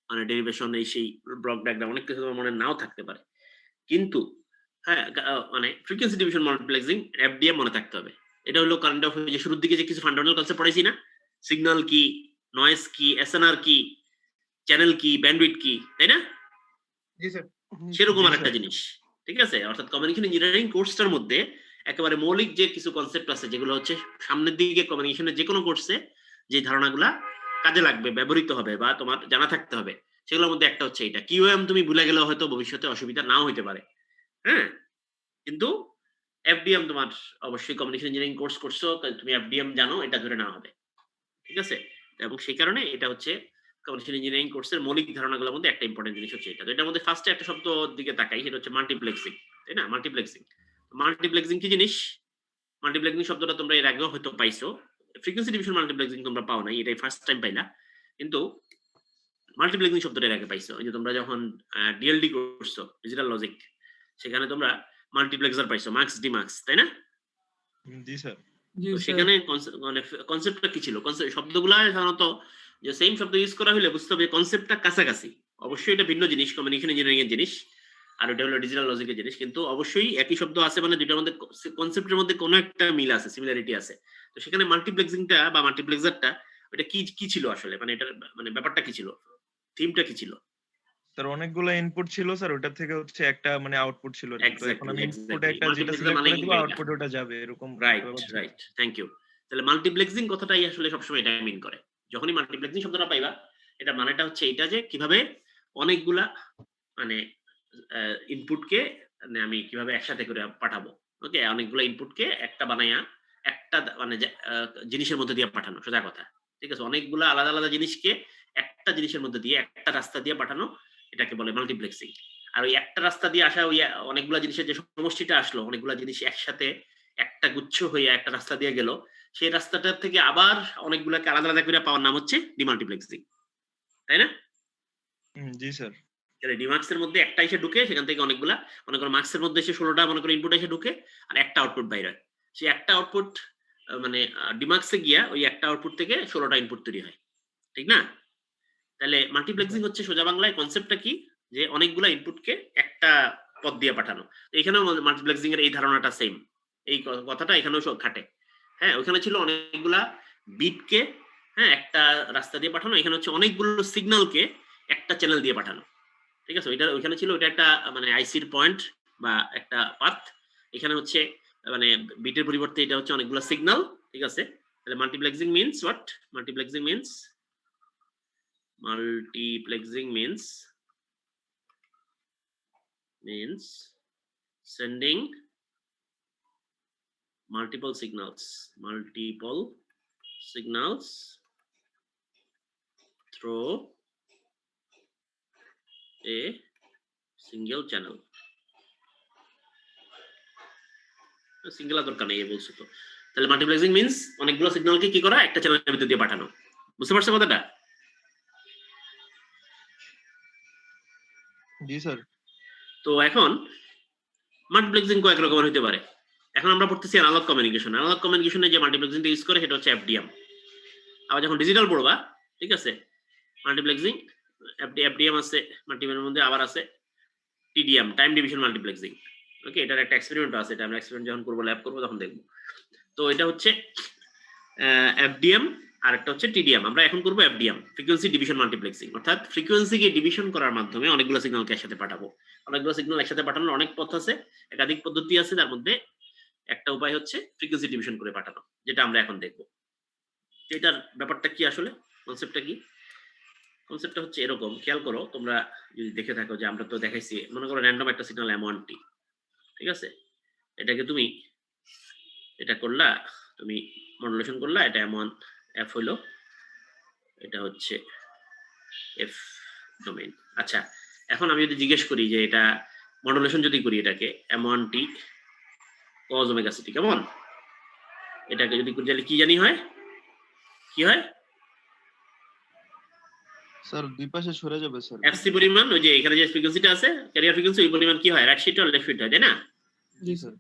মানে ডেরিভেশন এই সেই ব্লক ডায়াগ্রাম অনেক কিছু তোমার মনে নাও থাকতে পারে, কিন্তু হ্যাঁ মানে ফ্রিকোয়েন্সি ডিভিশন মাল্টিপ্লেক্সিং এফডিএম মনে থাকতে হবে। এটা হলো কারেন্ট অফ যে শুরুর দিকে যে কিছু ফান্ডামেন্টাল কনসেপ্ট পড়াইছি না, সিগন্যাল কি, নয়েজ কি, এসএনআর কি, চ্যানেল কি, ব্যান্ডউইথ কি, তাই না? জি স্যার। সেরকম আর একটা জিনিস, ঠিক আছে? অর্থাৎ কমিউনিকেশন ইঞ্জিনিয়ারিং কোর্সটার মধ্যে একেবারে মৌলিক যে কিছু কনসেপ্ট আছে যেগুলো হচ্ছে সামনের দিকে কমিউনিকেশনের যে কোনো কোর্সে যে ধারণাগুলা কাজে লাগবে, ব্যবহৃত হবে বা তোমার জানা থাকতে হবে, সেগুলোর মধ্যে একটা হচ্ছে এটা। কিউএম তুমি ভুলে গেলেও হয়তো ভবিষ্যতে অসুবিধা নাও হইতে পারে, হ্যাঁ, কিন্তু এফডিএম তোমার অবশ্যই কমিউনিকেশন ইঞ্জিনিয়ারিং কোর্স করছো, তুমি এফডিএম জানো, এটা ধরে নেওয়া হবে, ঠিক আছে? এবং সেই কারণে এটা হচ্ছে কমিউনিকেশন ইঞ্জিনিয়ারিং কোর্সের মৌলিক ধারণাগুলোর মধ্যে একটা ইম্পর্টেন্ট জিনিস হচ্ছে এটা। তো এটার মধ্যে ফার্স্টে একটা শব্দ দিকে তাকাই, সেটা হচ্ছে মাল্টিপ্লেক্সিং, তাই না? মাল্টিপ্লেক্সিং, মাল্টিপ্লেক্সিং কি জিনিস? মাল্টিপ্লেক্সিং শব্দটা তোমরা এর আগেও হয়তো পাইছো, ফ্রিকোয়েন্সি ডিভিশন মাল্টিপ্লেক্সিং তোমরা পাও নাই, এটাই ফার্স্ট টাইম পাইলা, কিন্তু মাল্টিপ্লেক্সিং শব্দটা এর আগে পাইছো। এই যে তোমরা যখন ডিএলডি করছো, ডিজিটাল লজিক, সেখানে তোমরা মাল্টিপ্লেক্সার পাইছো, মার্কস ডিমার্কস, তাই না? জি স্যার। জি তো স্যার। সেখানে মানে কনসেপ্টটা কি ছিল? শব্দগুলা সাধারণত যে সেম শব্দ ইউজ করা হলে বুঝতে হবে কনসেপ্টটা কাছাকাছি। অবশ্যই এটা ভিন্ন জিনিস, কমিউনিকেশন ইঞ্জিনিয়ারিং এর জিনিস, আর এটা হলো ডিজিটাল লজিকের জিনিস, কিন্তু অবশ্যই একই শব্দ আছে মানে দুইটার মধ্যে কনসেপ্টের মধ্যে কোনো একটা মিল আছে, সিমিলারিটি আছে। তো সেখানে মাল্টিপ্লেক্সিংটা বা মাল্টিপ্লেক্সারটা ওটা কি কি ছিল আসলে, মানে এটার মানে ব্যাপারটা কি ছিল, থিমটা কি ছিল? স্যার অনেকগুলো ইনপুট ছিল স্যার, ওটা থেকে হচ্ছে একটা মানে আউটপুট ছিল। তো এখন আমি ইনপুট একটা যেটা সিলেক্ট করে দিব, আউটপুট ওটা যাবে, এরকম রাইট রাইট, থ্যাংক ইউ। তাহলে মাল্টিপ্লেক্সিং কথাটাই আসলে সবসময় এটা মিন করে। যখনই মাল্টিপ্লেক্সিং শব্দটা পাইবা, এটা মানেটা হচ্ছে এটা যে কিভাবে অনেকগুলা মানে ইনপুটকে মানে আমি কিভাবে একসাথে করে পাঠাবো, ওকে, অনেকগুলা ইনপুটকে একটা বানাইয়া একটা মানে জিনিসের মধ্যে দিয়ে পাঠানো, সোজা কথা, ঠিক আছে? অনেকগুলা আলাদা আলাদা জিনিসকে একটা জিনিসের মধ্যে দিয়ে একটা রাস্তা দিয়ে পাঠানো, এটাকে বলে মাল্টিপ্লেক্সিং। আর ওই একটা রাস্তা দিয়ে আসা ওই অনেকগুলা জিনিসের যে সমষ্টিটা আসলো, অনেকগুলা জিনিস একসাথে একটা গুচ্ছ হয়ে একটা রাস্তা দিয়ে গেল, সেই রাস্তাটার থেকে আবার অনেকগুলাকে আলাদা আলাদা করে পাওয়ার নাম হচ্ছে ডিমাল্টিপ্লেক্সিং, তাই না? জি স্যার। ডিমার্কসের মধ্যে একটা এসে ঢুকে, সেখান থেকে অনেকগুলা, মনে করো মার্কসের মধ্যে এসে 16টা মনে করো ইনপুট এসে ঢুকে, আর একটা আউটপুট বাইরে, সেই একটা আউটপুট মানে ডিমার্কসে গিয়া ওই একটা আউটপুট থেকে 16টা ইনপুট তৈরি হয়, ঠিক না? তাহলে মাল্টিপ্লেক্সিং হচ্ছে সোজা বাংলায় কনসেপ্টটা কি, যে অনেকগুলা ইনপুটকে একটা পথ দিয়ে পাঠানো। এখানেও মাল্টিপ্লেক্সিং এর এই ধারণাটা সেম, এই কথাটা এখানেও সব খাটে। হ্যাঁ, ওখানে ছিল অনেকগুলা বিটকে হ্যাঁ একটা রাস্তা দিয়ে পাঠানো, এখানে হচ্ছে অনেকগুলো সিগন্যালকে একটা চ্যানেল দিয়ে পাঠানো, ঠিক আছে? ওইটা ওইখানে ছিল ওইটা একটা মানে আইসির পয়েন্ট বা একটা পাথ, এখানে হচ্ছে মানে বিটের পরিবর্তে এটা হচ্ছে অনেকগুলো সিগন্যাল, ঠিক আছে? তাহলে multiplexing means what? Multiplexing means sending multiple signals through a single channel. Single দরকার নেই বলছো তো। তাহলে মাল্টিপ্লেক্সিং মিন্স অনেকগুলো সিগন্যালকে কি করা, একটা চ্যানেলের ভিতর দিয়ে পাঠানো। বুঝতে পারছো কথাটা? জি স্যার। তো এখন মাল্টিপ্লেক্সিং কয়েক রকমের হতে পারে। এখন আমরা পড়তেছি অ্যানালগ কমিউনিকেশন। অ্যানালগ কমিউনিকেশনে যে মাল্টিপ্লেক্সিংটা ইউজ করে সেটা হচ্ছে এফডিএম। আবার যখন ডিজিটাল পড়বা, ঠিক আছে, মাল্টিপ্লেক্সিং এফডিএম আছে, মাল্টিপ্লেক্সিং মধ্যে আবার আছে টিডিএম, টাইম ডিভিশন মাল্টিপ্লেক্সিং। ওকে, এটার একটা এক্সপেরিমেন্ট আছে, এটা আমরা এক্সপেরিমেন্ট যখন করব, ল্যাব করব তখন দেখব। তো এটা হচ্ছে এফডিএম আর একটা হচ্ছে টিডিএম। আমরা এখন করব এফডিএম, ফ্রিকোয়েন্সি ডিভিশন মাল্টিপ্লেক্সিং, অর্থাৎ ফ্রিকোয়েন্সিকে ডিভিশন করার মাধ্যমে অনেকগুলো সিগন্যালকে একসাথে পাঠাবো। অনেকগুলো সিগন্যাল একসাথে পাঠানোর অনেক পথ আছে, একাধিক পদ্ধতি আছে, তার মধ্যে একটা উপায় হচ্ছে ফ্রিকোয়েন্সি ডিভিশন করে পাঠানো, যেটা আমরা এখন দেখব। এটার ব্যাপারটা কি আসলে, কনসেপ্টটা কি? কনসেপ্টটা হচ্ছে এরকম, খেয়াল করো তোমরা যদি দেখে থাকো যে আমরা তো দেখাইছি, মনে করো র্যান্ডম একটা সিগন্যাল M1T, ঠিক আছে? এটাকে তুমি এটা করলা, তুমি মডুলেশন করলা, এটা M1 F হইলো, এটা হচ্ছে F ডোমেইন। আচ্ছা, এখন আমি যদি জিজ্ঞেস করি যে এটা মডুলেশন যদি করি, এটাকে M1T cos omega c t, কেমন? এটাকে যদি করি তাহলে কি জানি হয়? কি হয়? স্যার দুই পাশে সরে যাবে স্যার। এফসি পরিমাণ ওই যে এখানে যে ফ্রিকোয়েন্সিটা আছে ক্যারিয়ার ফ্রিকোয়েন্সি ওই পরিমাণ কি হয় রাইট শিফট আর লেফট শিফট হয় তাই না? জি স্যার।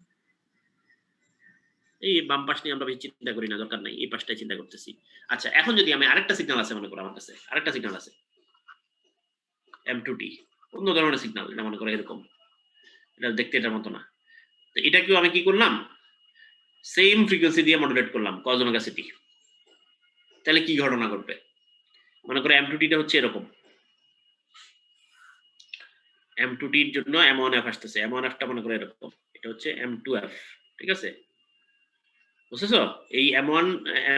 এই বাম পাশ নিয়ে আমরা বেশি চিন্তা করি না, দরকার নাই, এই পাশটাই চিন্তা করতেছি। আচ্ছা এখন যদি আমি আরেকটা সিগন্যাল আছে মনে করো আমার কাছে, আরেকটা সিগন্যাল আছে M2T, অন্য ধরনের সিগন্যাল, এটা মনে করো এরকম, এটা দেখতে এটার মতো না। তো এটাকেও আমি কি করলাম, সেম ফ্রিকোয়েন্সি দিয়ে মডুলেট করলাম cos ওমেগা সিটি। তাহলে কি ঘটনা ঘটবে? মনে করো M2T টা হচ্ছে এরকম, M2T এর জন্য M1F আসতেছে, M1F টা মনে করো এরকম, এটা হচ্ছে M2F, ঠিক আছে? বুঝছো? এই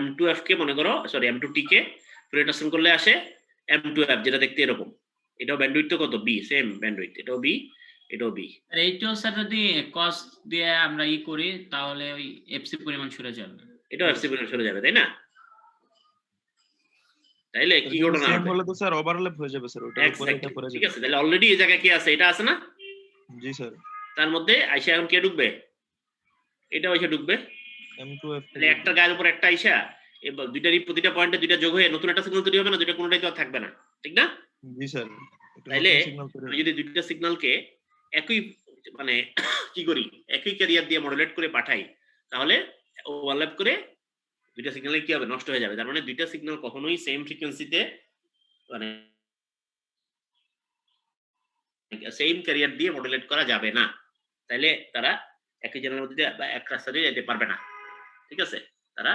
M2F কে মনে করো, সরি M2T কে ফুরিয়ার করলে আসে M2F, যেটা দেখতে এরকম। এটাও ব্যান্ডউইথ তো কত? B, সেম ব্যান্ডউইথ, এটাও B, এটাও B। আর এইটাও স্যার যদি কস দিয়ে আমরা করি তাহলে ওই এফসি পরিমাণ সরে যাবে। এটাও FC পরিমাণ সরে যাবে তাই না? তাইলে কি ঘটনা সেম হবে? হলে তো স্যার ওভারল্যাপ হয়ে যাবে স্যার, ওটার উপরে এটা পড়ে ঠিক যাবে। আছে, তাহলে অলরেডি এই জায়গায় কি আছে? এটা আছে না? জি স্যার। তার মধ্যে আইসা এখন কে ঢুকবে? এটাও এসে ঢুকবে। M2F তাহলে একটা গায়ের উপর একটা আইসা এবার দুইটারই প্রতিটা পয়েন্টে দুইটা যোগ হয়ে নতুন একটা সিগন্যাল তৈরি হবে না? দুইটা কোনোটাই তো আর থাকবে না, ঠিক না? জি স্যার। তাইলে আমি যদি দুইটা সিগন্যালকে একই মানে কি করি, একই ক্যারিয়ার দিয়ে মডুলেট করে পাঠাই, তাহলে ওভারল্যাপ করে দুইটা সিগন্যালে কি হবে? নষ্ট হয়ে যাবে। তার মানে দুইটা সিগন্যাল কখনোই সেম ফ্রিকোয়েন্সিতে মানে সেম ক্যারিয়ার দিয়ে মডুলেট করা যাবে না। তাইলে তারা একই চ্যানেলের মধ্যে বা এক রাস্তা দিয়ে যেতে পারবে না, ঠিক আছে? তারা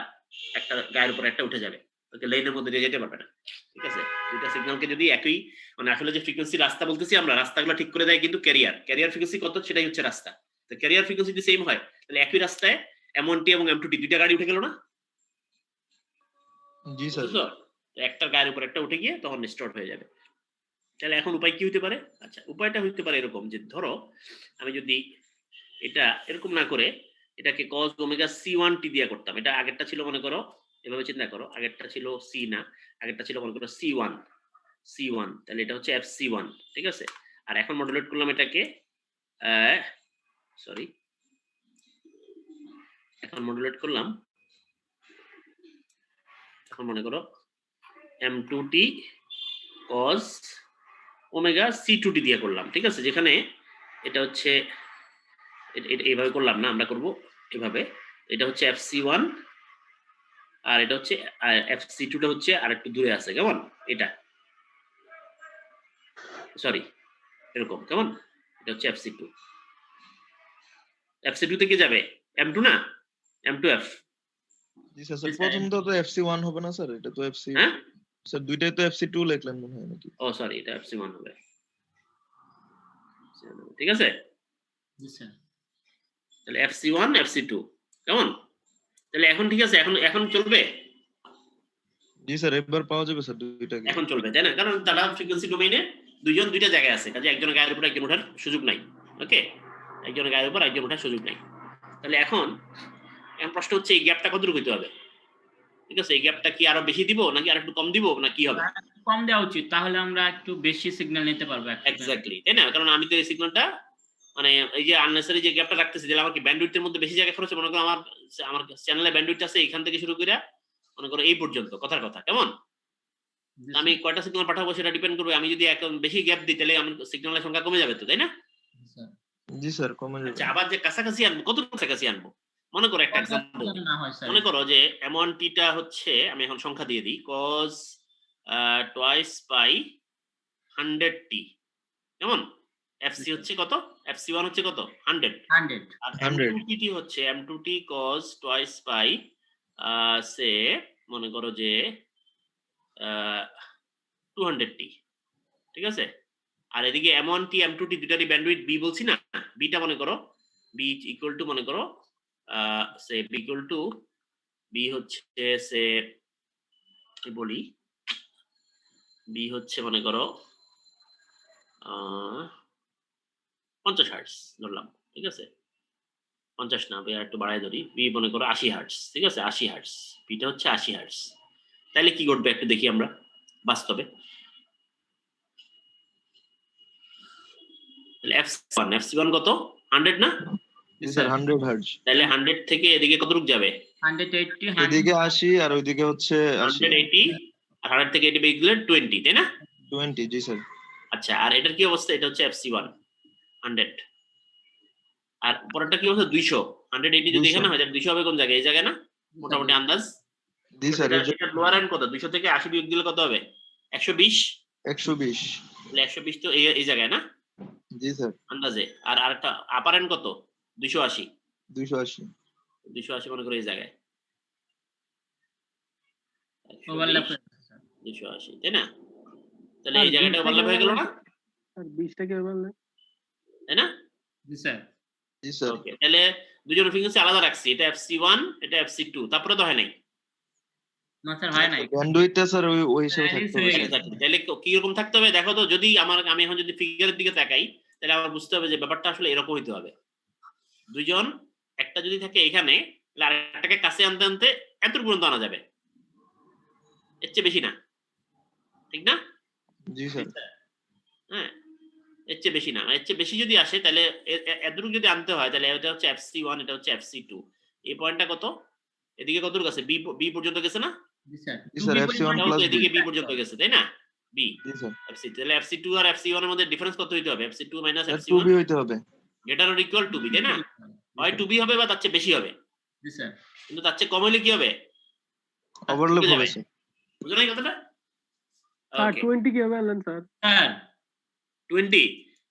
একটা গায়ের উপর একটা উঠে যাবে, ওকে লেনের মধ্যে দিয়ে যেতে পারবে না, ঠিক আছে? দুইটা সিগন্যালকে যদি একই মানে আসলে যে ফ্রিকোয়েন্সি রাস্তা বলতেছি আমরা, রাস্তাগুলো ঠিক করে দেয় কিন্তু ক্যারিয়ার ফ্রিকোয়েন্সি কত সেটাই হচ্ছে রাস্তা। তো ক্যারিয়ার ফ্রিকোয়েন্সি যদি সেম হয় তাহলে একই রাস্তায় M1T এবং M2T দুইটা গাড়ি উঠে গেল না? জি স্যার। বুঝছো? তো একটা গায়ের উপর একটা উঠে গিয়ে তখন স্টার্ট হয়ে যাবে। তাহলে এখন উপায় কি হতে পারে? আচ্ছা উপায়টা হতে পারে এরকম যে ধরো আমি যদি এটা এরকম না করে এটাকে cos ওমেগা C1T দিয়ে করতাম। এটা আগেরটা ছিল মনে করো, এভাবে চিন্তা করো, আগেরটা ছিল C না, আগেরটা ছিল মনে করো C1, তাহলে এটা হচ্ছে FC1, ঠিক আছে? আর এখন মডুলেট করলাম এটাকে সরি, এখন মডুলেট করলাম, এখন মনে করো M2T cos ওমেগা C2T দিয়ে করলাম, ঠিক আছে? যেখানে এটা হচ্ছে এইভাবে করলাম না, আমরা করব এভাবে, এটা হচ্ছে FC1 আর এটা হচ্ছে FC2 টা হচ্ছে আর একটু দূরে আছে, কেমন? এটা সরি এরকম, কেমন? এটা হচ্ছে FC2 থেকে যাবে M2 না, M2F। জি স্যার। স্যার প্রথমটা তো FC1 হবে না স্যার, এটা তো FC। হ্যাঁ স্যার দুইটাই তো FC2 লিখলেন মনে হয় নাকি? ও সরি, এটা FC1 হবে, ঠিক আছে? জি স্যার। তাহলে FC1 FC2 কেমন? তাহলে এখন ঠিক আছে, এখন চলবে? জি স্যার, এবার পাওয়া যাবে স্যার দুইটাকে। এখন চলবে তাই না? কারণ তারা ফ্রিকোয়েন্সি ডোমেইনে দুইজন দুইটা জায়গায় আছে, কাজে একজনের গায়ের উপর একজন ওঠার সুযোগ নাই। ওকে, একজনের গায়ের উপর একজন ওঠার সুযোগ নাই। তাহলে এখন প্রশ্ন হচ্ছে এই গ্যাপটা কতটুকু হইতে হবে? ঠিক আছে, এই গ্যাপটা কি আরো বেশি দিব নাকি আর একটু কম দিব না কি হবে? কম দেওয়া উচিত, তাহলে আমরা একটু বেশি সিগন্যাল নিতে পারবো। এক্স্যাক্টলি, তাই না? কারণ আমি তো এই সিগন্যালটা মানে এই যে আননেসারি যে গ্যাপটা রাখতেছি, তাহলে আমার কি ব্যান্ডউইথের মধ্যে বেশি জায়গা খরচ হবে? মনে করো আমার চ্যানেলে ব্যান্ডউইথ আছে এখান থেকে শুরু করে মনে করো এই পর্যন্ত, কথার কথা, কেমন? আমি কয়টা সিগন্যাল পাঠাবো সেটা ডিপেন্ড করবে। আমি যদি একদম বেশি গ্যাপ দিই তাহলে আমার সিগন্যালের সংখ্যা কমে যাবে তো, তাই না? জি স্যার, কমে যাবে। আচ্ছা আবার যে কাছাকাছি আনবো, কত কাছাকাছি আনবো? মনে করো একটা এক্সাম্পল, না হয় স্যার, মনে করো যে M1T টা হচ্ছে, আমি এখন সংখ্যা দিয়ে দিই, cos twice pi 100t, কেমন? FC হচ্ছে কত? FC1 হচ্ছে কত? 100, আর 100 M2T হচ্ছে M2T cos twice pi সে মনে করো যে 200t, ঠিক আছে? আর এদিকে M1T M2T দুটারই ব্যান্ডউইথ B বলছি না, B টা মনে করো B ইকুয়াল টু মনে করো সে B ইকুয়াল টু B হচ্ছে সে কি বলি, B হচ্ছে মনে করো 50 হার্টজ ধরলাম, ঠিক আছে? 50 না, একটু বাড়াই ধরি, B মনে করো 80 হার্টজ, ঠিক আছে? 80 হার্টজ, বিটা হচ্ছে 80 হার্টজ। তাহলে কি ঘটবে একটু দেখি আমরা বাস্তবে। তাহলে FC1 কত? 100 না? জি স্যার, 100 হার্টজ। তাহলে 100 থেকে এদিকে কতটুকু যাবে? 180 এদিকে 80 আর ওইদিকে হচ্ছে 80 180 আর 100 থেকে 80 বিয়োগ দিলে 20, তাই না? 20 জি স্যার। আচ্ছা, আর এটার কি অবস্থা? এটা হচ্ছে FC1 100, আর পরেরটা কি অবস্থা? 200। 180 যদি 200 এখানে হয় তাহলে 200 হবে কোন জায়গায়? এই জায়গায় না? মোটামুটি আন্দাজ। জি স্যার। এটা লোয়ার এন্ড কত? 200 থেকে 80 বিয়োগ দিলে কত হবে? 120। 120 তাহলে 120 তো এই জায়গায় না জি স্যার। আন্দাজে। আর আরেকটা আপার এন্ড কত? 280। 280 280 মনে করে এই জায়গায়। ওভারল্যাপ 280, তাই না? তাহলে এই জায়গাটা ওভারল্যাপ হয়ে গেল না? আর 20 টাকা বললে তাই না? জি স্যার। জি স্যার। ওকে, তাহলে দুজনের ফ্রিকোয়েন্সি আলাদা রাখছি। এটা FC1, এটা FC2, তারপরে তো হয় নাই। না স্যার হয় নাই। ব্যান্ডউইথটা স্যার ওই হিসাবে হ্যাঁ, থাকতে হবে স্যার। Exactly. তাহলে কি রকম থাকতে হবে দেখো তো। যদি আমি এখন যদি ফিগারের দিকে তাকাই তাহলে আমার বুঝতে হবে যে ব্যাপারটা আসলে এরকম হইতে হবে। দুইজন, একটা যদি থাকে এখানে তাহলে আরেকটাকে কাছে আনতে আনতে এতটুকু পর্যন্ত আনা যাবে, এর চেয়ে বেশি না, ঠিক না? জি স্যার। হ্যাঁ, এর চেয়ে বেশি না। এর চেয়ে বেশি যদি আসে তাহলে এতটুকু যদি আনতে হয় তাহলে এটা হচ্ছে FC1, এটা হচ্ছে FC2। এই পয়েন্টটা কত? এদিকে কতটুকু আছে? বি পর্যন্ত গেছে না? জি স্যার। জি স্যার, FC1 তাহলে প্লাস তো বি। এদিকে বি পর্যন্ত গেছে, তাই না? বি জি স্যার। FC, তাহলে FC2 আর FC1 এর মধ্যে ডিফারেন্স কত হইতে হবে? FC2 minus sir FC1 2b হইতে হবে। Greater or equal to B, তাই না? হয় টু বি হবে বা তার চেয়ে বেশি হবে, জি স্যার। কিন্তু তার চেয়ে কম হলে কি হবে? ওভারল্যাপ ঢুকে হবে যাবে। স্যার। বুঝো নাই কথাটা? স্যার ওকে, 20 কি বললেন স্যার? স্যার 20।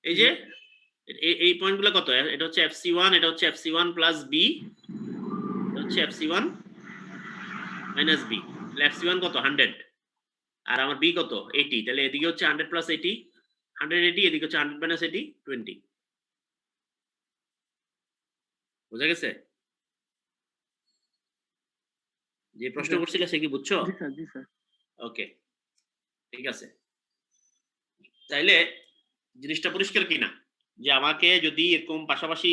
এই যে এই পয়েন্টগুলো কত? এটা হচ্ছে FC1, এটা হচ্ছে FC1 প্লাস বি, এটা হচ্ছে FC1 মাইনাস বি। তাহলে FC1 কত? 100, আর আমার বি কত? 80। তাহলে এদিকে হচ্ছে 100 প্লাস 80, 180, এদিকে হচ্ছে 100 মাইনাস 80, 20। বুঝা গেছে? যে প্রশ্ন করছিল সে কি বুঝছো? জি স্যার, জি স্যার। ওকে, ঠিক আছে। তাইলে জিনিসটা পরিষ্কার কিনা যে আমাকে যদি এরকম পাশাপাশি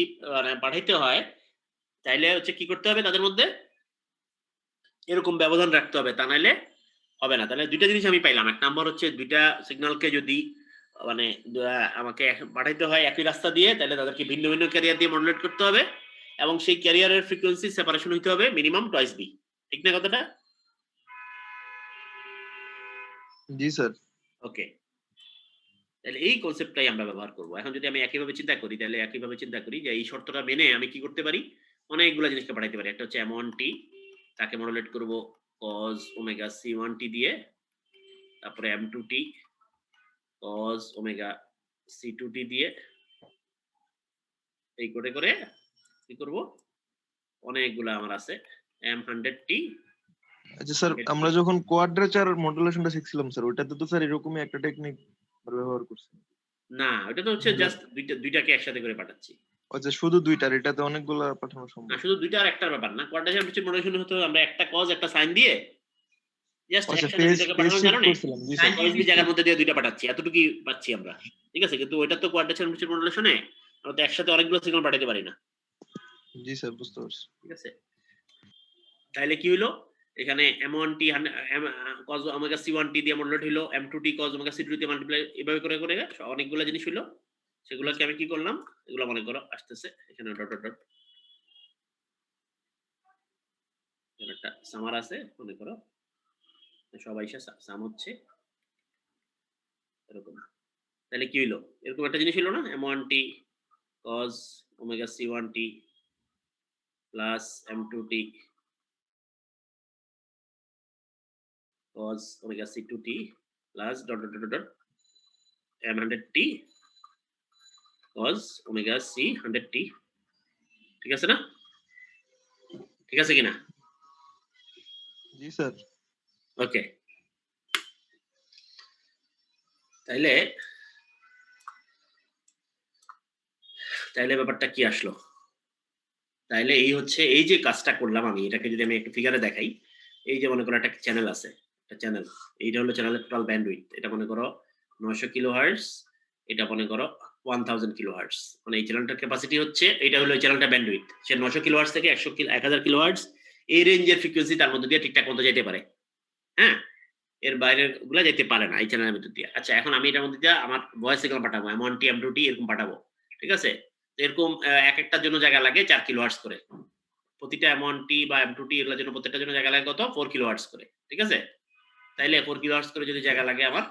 পাঠাইতে হয় তাইলে হচ্ছে কি করতে হবে? তাদের মধ্যে এরকম ব্যবধান রাখতে হবে, তা নাইলে হবে না। তাহলে দুইটা জিনিস আমি পাইলাম। এক নাম্বার হচ্ছে দুইটা সিগন্যালকে যদি মানে আমাকে পাঠাইতে হয় একই রাস্তা দিয়ে, তাহলে তাদেরকে ভিন্ন ভিন্ন ক্যারিয়ার দিয়ে মডুলেট করতে হবে এবং সেই ক্যারিয়ারের ফ্রিকোয়েন্সি সেপারেশন হইতে হবে মিনিমাম টুয়াইস বি, ঠিক না কথাটা? জি স্যার। ওকে, তাহলে এই কনসেপ্টটাই আমরা ব্যবহার করব। এখন যদি আমি একইভাবে চিন্তা করি তাহলে একইভাবে চিন্তা করি যে এই শর্তটা মেনে আমি কি করতে পারি? অনেকগুলো জিনিসকে পাঠাইতে পারি। একটা হচ্ছে M1t, তাকে মডুলেট করব cos ওমেগা C1t দিয়ে, তারপরে M2t cos ওমেগা C2t দিয়ে, এই করে করে কি করব? অনেকগুলো আমার আছে M100t। আচ্ছা স্যার, আমরা যখন কোয়াড্রেচার মডুলেশনটা শিখছিলাম স্যার, ওইটাতে তো স্যার এরকমই একটা টেকনিক ব্যবহার করছি। না, ওটা তো হচ্ছে জাস্ট দুইটাকে একসাথে করে পাঠাচ্ছি। আচ্ছা, শুধু দুইটার, এটাতে অনেকগুলো পাঠানো সম্ভব? না, শুধু দুইটা আর একটার ব্যাপার না। কোয়াড্রেচার মডুলেশন হতো আমরা একটা cos একটা sin দিয়ে জাস্ট আচ্ছা, একসাথে ফেজ দুইটাকে ফেজ পাঠানোর শিফট কারণে করছিলাম। জি স্যার। cos b জায়গার মধ্যে দিয়ে দুইটা পাঠাচ্ছি, এতটুকুই পাচ্ছি আমরা, ঠিক আছে? কিন্তু ওইটা তো কোয়াড্রেচার মডুলেশনে আমরা তো একসাথে অনেকগুলো সিগন্যাল পাঠাতে পারি না, জি স্যার, বুঝতে পারছি। ঠিক আছে? তাহলে কি হইলো? এখানে M1t cos ওমেগা C1t দিয়ে মডুলেট হইলো, M2t cos ওমেগা C2t দিয়ে মাল্টিপ্লাই, এভাবে করে করে অনেকগুলো জিনিস হইলো। সেগুলোকে আমি কি করলাম? এগুলো মনে করো আসতেছে এখানে ডট ডট ডট, এখানে একটা সামার আছে মনে করো, সবাই সাম হচ্ছে এরকম। তাহলে কি হইলো? এরকম একটা জিনিস হইলো না? M1t cos omega C1t plus M2t cos omega C2t plus dot dot dot dot M100t cos omega C100t, ঠিক আছে না? ঠিক আছে কিনা? জি স্যার। ওকে, তাইলে ব্যাপারটা কি আসলো? তাইলে এই হচ্ছে এই যে কাজটা করলাম আমি, এটাকে যদি আমি একটু ফিগারে দেখাই, এই যে মনে করো একটা চ্যানেল আছে, একটা চ্যানেল, এইটা হলো চ্যানেলের টোটাল ব্যান্ডউইথ। এটা মনে করো 900 কিলোহার্টজ, এটা মনে করো 1000 কিলোহার্টজ। মানে এই চ্যানেলটার ক্যাপাসিটি হচ্ছে, এটা হলো এই চ্যানেলটা ব্যান্ডউইথ। সে 900 কিলোহার্টজ থেকে 1000 কিলোহার্টজ এই রেঞ্জের ফ্রিকোয়েন্সি তার মধ্যে দিয়ে ঠিকঠাক মতো যেতে পারে। হ্যাঁ, এর বাইরের গুলা যেতে পারে না এই চ্যানেলের ভিতর দিয়ে। আচ্ছা, এখন আমি এটার মধ্যে দিয়ে আমার ভয়েস সিগন্যাল পাঠাবো, M1t M2t এরকম পাঠাবো, ঠিক আছে? এরকম এক একটার জন্য জায়গা লাগে 4 কিলোহার্টজ করে প্রতিটা M1T বা M2T এগুলোর জন্য প্রত্যেকটার জন্য জায়গা লাগে কত 4 কিলোহার্টজ করে, ঠিক আছে? তাইলে 4 কিলোহার্টজ করে যদি জায়গা লাগে আমার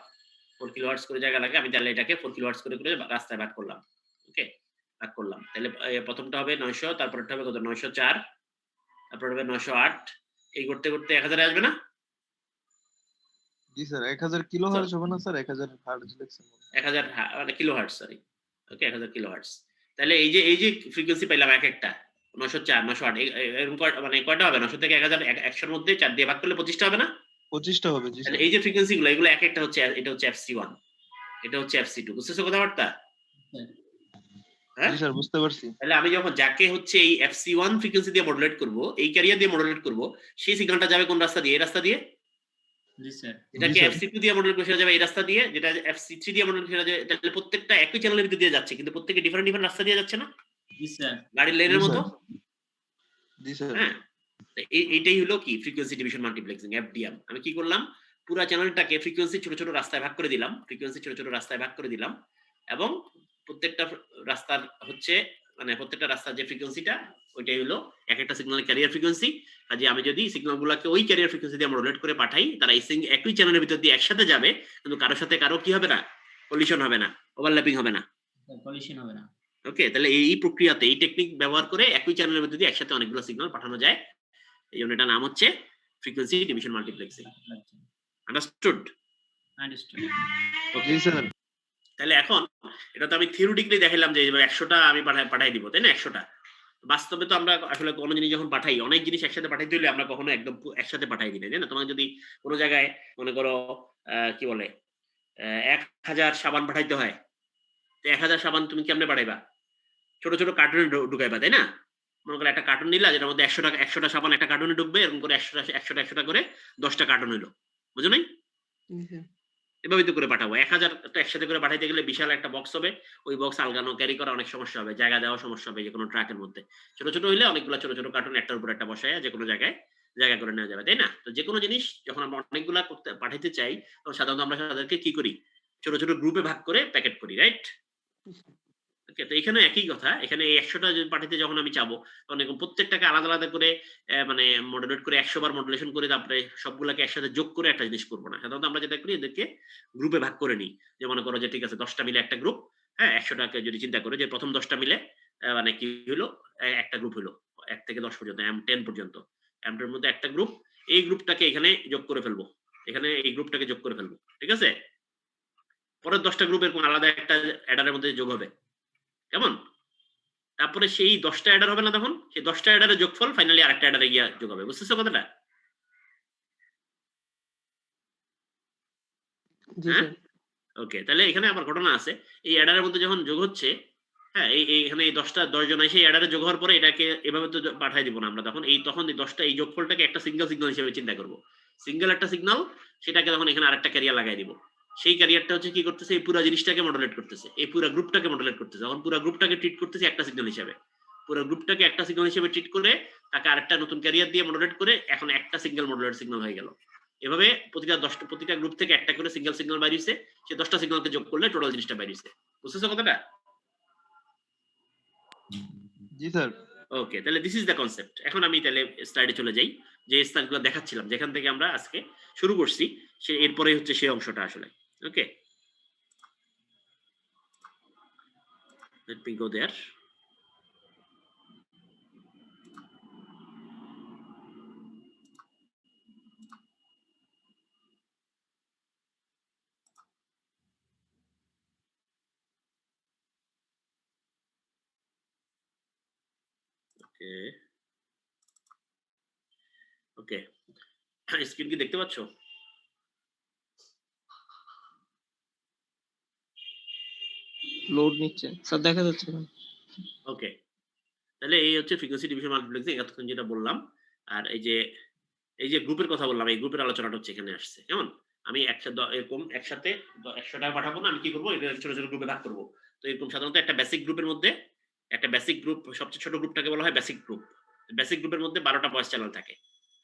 4 কিলোহার্টজ করে জায়গা লাগে, আমি তাহলে এটাকে 4 কিলোহার্টজ করে রাস্তায় ভাগ করলাম। ওকে, ভাগ করলাম। তাহলে প্রথমটা হবে 900, তারপরটা হবে কত 904, তারপর হবে 908, এই করতে করতে 1000 এ আসবে না? জি স্যার 1000 কিলোহার্টজ হবে না স্যার 1000 হার্টজ লিখছেন 1000 মানে কিলোহার্টজ, সরি। ওকে, 1000 কিলোহার্টজ। তাহলে এই যে ফ্রিকোয়েন্সি পেলাম এক একটা 904 908 এরকম মানে কয়টা হবে? 900 থেকে 1000 100 এর মধ্যে 4 দিয়ে ভাগ করলে 25টা হবে না? 25টা হবে জি তাহলে স্যার। এই যে ফ্রিকোয়েন্সি গুলো এগুলো এক একটা হচ্ছে, এটা হচ্ছে FC1, এটা হচ্ছে FC2, বুঝতেছো কথাবার্তা? হ্যাঁ জি স্যার বুঝতে পারছি। তাহলে আমি যখন যাকে হচ্ছে এই FC1 ফ্রিকোয়েন্সি দিয়ে মডুলেট করব, এই ক্যারিয়ার দিয়ে মডুলেট করব, সেই সিগন্যালটা যাবে কোন রাস্তা দিয়ে? এই রাস্তা দিয়ে। জি স্যার। যেটাকে স্যার। FC2 দিয়ে মডুলেট করে সেটা যাবে এই রাস্তা দিয়ে, যেটা FC3 দিয়ে মডুলেট করে যাবে, তাহলে প্রত্যেকটা একই চ্যানেলের ভিতর দিয়ে যাচ্ছে, কিন্তু প্রত্যেকটা ডিফারেন্ট রাস্তা দিয়ে যাচ্ছে না? জি স্যার। গাড়ির লেনের জি মতো। স্যার। জি স্যার। হ্যাঁ, এইটাই হলো কি ফ্রিকোয়েন্সি ডিভিশন মাল্টিপ্লেক্সিং, FDM। আমি কি করলাম, পুরো চ্যানেলটাকে ফ্রিকোয়েন্সি ছোট ছোট রাস্তায় ভাগ করে দিলাম, এবং প্রত্যেকটা রাস্তার হচ্ছে মানে প্রত্যেকটা রাস্তার যে ফ্রিকোয়েন্সিটা ওইটাই হলো এক একটা সিগন্যালের ক্যারিয়ার ফ্রিকোয়েন্সি। কাজে আমি যদি সিগন্যালগুলোকে ওই ক্যারিয়ার ফ্রিকোয়েন্সি দিয়ে মডুলেট করে পাঠাই, তারা একই চ্যানেলের ভিতর দিয়ে একসাথে যাবে, কিন্তু কারোর সাথে কারো কি হবে না, কলিশন হবে না, ওভারল্যাপিং হবে না। কলিশন হবে না। ওকে, তাহলে এই প্রক্রিয়াতে এই টেকনিক ব্যবহার করে একই চ্যানেলের মধ্যে দিয়ে একসাথে অনেকগুলো সিগন্যাল পাঠানো যায়। এই জন্য এটার নাম হচ্ছে frequency division multiplexing. Understood? Understood. জি স্যার। তাহলে এখন এটা তো আমি থিওরিটিক্যালি দেখাইলাম যে এবার 100টা আমি পাঠাই দিব, তাই না? 100টা। বাস্তবে তো আমরা আসলে কোনো জিনিস যখন পাঠাই, অনেক জিনিস একসাথে পাঠাইতে হলে আমরা কখনো একদম একসাথে পাঠাই দিই না, তাই না? তোমার যদি কোনো জায়গায় মনে করো কি বলে 1000 সাবান পাঠাইতে হয়, তো 1000 সাবান তুমি কেমনে পাঠাইবা? ছোট ছোট কার্টুনে ঢুকাইবা, তাই না? মনে করো একটা কার্টুন নিলা, যেটার মধ্যে 100টা সাবান একটা কার্টুনে ঢুকবে, এরকম করে 100টা করে 10টা কার্টুন হইলো, বুঝো নাই? এভাবে তো করে পাঠাবো। 1000 একসাথে করে পাঠাইতে গেলে বিশাল একটা বক্স হবে, ওই বক্স আলগানো ক্যারি করা অনেক সমস্যা হবে, জায়গা দেওয়া সমস্যা হবে যে কোনো ট্রাকের মধ্যে। ছোট ছোট হইলে অনেকগুলো ছোট ছোট কার্টুন একটার উপর একটা বসায় যে কোনো জায়গায় জায়গা করে নেওয়া যাবে, তাই না? তো যে কোনো জিনিস যখন আমরা অনেকগুলা পাঠাইতে চাই, তখন সাধারণত আমরা তাদেরকে কি করি, ছোট ছোট গ্রুপে ভাগ করে প্যাকেট করি, রাইট? ওকে, তো এখানে একই কথা। এখানে এই 100টা যদি পাঠাইতে যখন আমি চাবো, তখন এরকম প্রত্যেকটাকে আলাদা আলাদা করে মানে মডুলেট করে 100 বার মডুলেশন করে তারপরে সবগুলাকে একসাথে যোগ করে একটা জিনিস করবো না। সাধারণত আমরা যেটা করি, এদেরকে গ্রুপে ভাগ করে নিই। যে মনে করো যে ঠিক আছে 10টা মিলে একটা গ্রুপ, হ্যাঁ 100টাকে যদি চিন্তা করে যে প্রথম 10টা মিলে মানে কি হলো, একটা গ্রুপ হলো 1 থেকে 10 পর্যন্ত, M10 পর্যন্ত। M10 এর মধ্যে একটা গ্রুপ, এই গ্রুপটাকে এখানে যোগ করে ফেলবো, এখানে এই গ্রুপটাকে যোগ করে ফেলবো, ঠিক আছে? পরের 10টা গ্রুপ এরকম আলাদা একটা অ্যাডারের মধ্যে যোগ হবে, কেমন? তারপরে সেই 10টা অ্যাডার হবে না, তখন সেই 10টা অ্যাডারের যোগফল ফাইনালি আরেকটা অ্যাডারে গিয়ে যোগ হবে, বুঝতেছো কথাটা? জি হ্যাঁ, স্যার। ওকে। তাহলে এখানে আবার ঘটনা আছে, এই অ্যাডারের মধ্যে যখন যোগ হচ্ছে, হ্যাঁ এখানে এই 10 জন এসে অ্যাডারে যোগ হওয়ার পরে এটাকে এভাবে তো পাঠাই দিব না আমরা, তখন এই 10টা এই যোগফলটাকে একটা সিঙ্গেল সিগন্যাল হিসেবে চিন্তা করব। সিঙ্গেল একটা সিগন্যাল, সেটাকে তখন এখানে আরেকটা ক্যারিয়ার লাগাই দিব। সেই ক্যারিয়ারটা হচ্ছে কি করতেছে, এই পুরো জিনিসটাকে মডুলেট করতেছে, এই পুরো গ্রুপটাকে মডুলেট করতেছে। তখন পুরো গ্রুপটাকে ট্রিট করতেছে একটা সিগন্যাল হিসেবে, পুরো গ্রুপটাকে একটা সিগন্যাল হিসেবে ট্রিট করে তাকে আরেকটা নতুন ক্যারিয়ার দিয়ে মডুলেট করে এখন একটা সিঙ্গেল মডুলেট সিগন্যাল হয়ে গেল। এভাবে প্রতিটা গ্রুপ থেকে একটা করে সিঙ্গেল সিগন্যাল বাইরেছে, সে 10টা সিগন্যালকে যোগ করলে টোটাল জিনিসটা বাইরেছে, বুঝতেছো কথাটা? জি স্যার। ওকে, তাহলে দিস ইজ দ্য কনসেপ্ট। এখন আমি তাহলে স্লাইডে চলে যাই, যে স্লাইডগুলো দেখাচ্ছিলাম যেখান থেকে আমরা আজকে শুরু করছি, সে এরপরে হচ্ছে সেই অংশটা আসলে। ওকে, let me go there. Okay, screen কি দেখতে পাচ্ছ? লোড নিচ্ছে স্যার, দেখা যাচ্ছে না। ওকে, তাহলে এই হচ্ছে ফ্রিকোয়েন্সি ডিভিশন মাল্টিপ্লেক্সিং, এতক্ষণ যেটা বললাম। আর এই যে গ্রুপের কথা বললাম, এই গ্রুপের আলোচনাটা হচ্ছে এখানে আসছে, কেমন? আমি এরকম একসাথে 100টা পাঠাবো না, আমি কি করবো, এটা ছোট ছোট গ্রুপে ভাগ করবো। তো এরকম সাধারণত একটা বেসিক গ্রুপের মধ্যে, একটা বেসিক গ্রুপ, সবচেয়ে ছোট গ্রুপটাকে বলা হয় বেসিক গ্রুপ। বেসিক গ্রুপের মধ্যে 12টা ভয়েস চ্যানেল থাকে,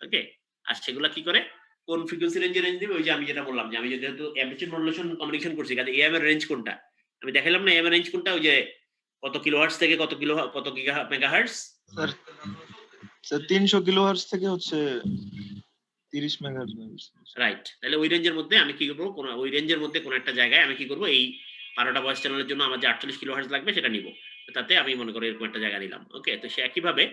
ওকে? আর সেগুলা কি করে, কোন ফ্রিকোয়েন্সি রেঞ্জ দিবে, ওই যে আমি যেটা বললাম যে আমি যেহেতু অ্যাম্পলিটিউড মডুলেশন কমিউনিকেশন করছি, কাজে এএম এর রেঞ্জ কোনটা আমি দেখাইলাম না, এএম এর রেঞ্জ কোনটা, ওই যে কত কিলোহার্টজ থেকে কত giga megahertz, sir sir 300 kilohertz থেকে হচ্ছে 30 মেগাহার্টজ। রাইট, তাহলে ওই রেঞ্জের মধ্যে আমি কি করবো, ওই রেঞ্জের মধ্যে কোনো একটা জায়গায় আমি কি করবো, এই 12টা ভয়েস চ্যানেলের জন্য আমার যে 48 কিলোহার্টজ লাগবে সেটা নিব, তাতে আমি মনে করি এরকম একটা জায়গা নিলাম। ওকে, তো সে একইভাবে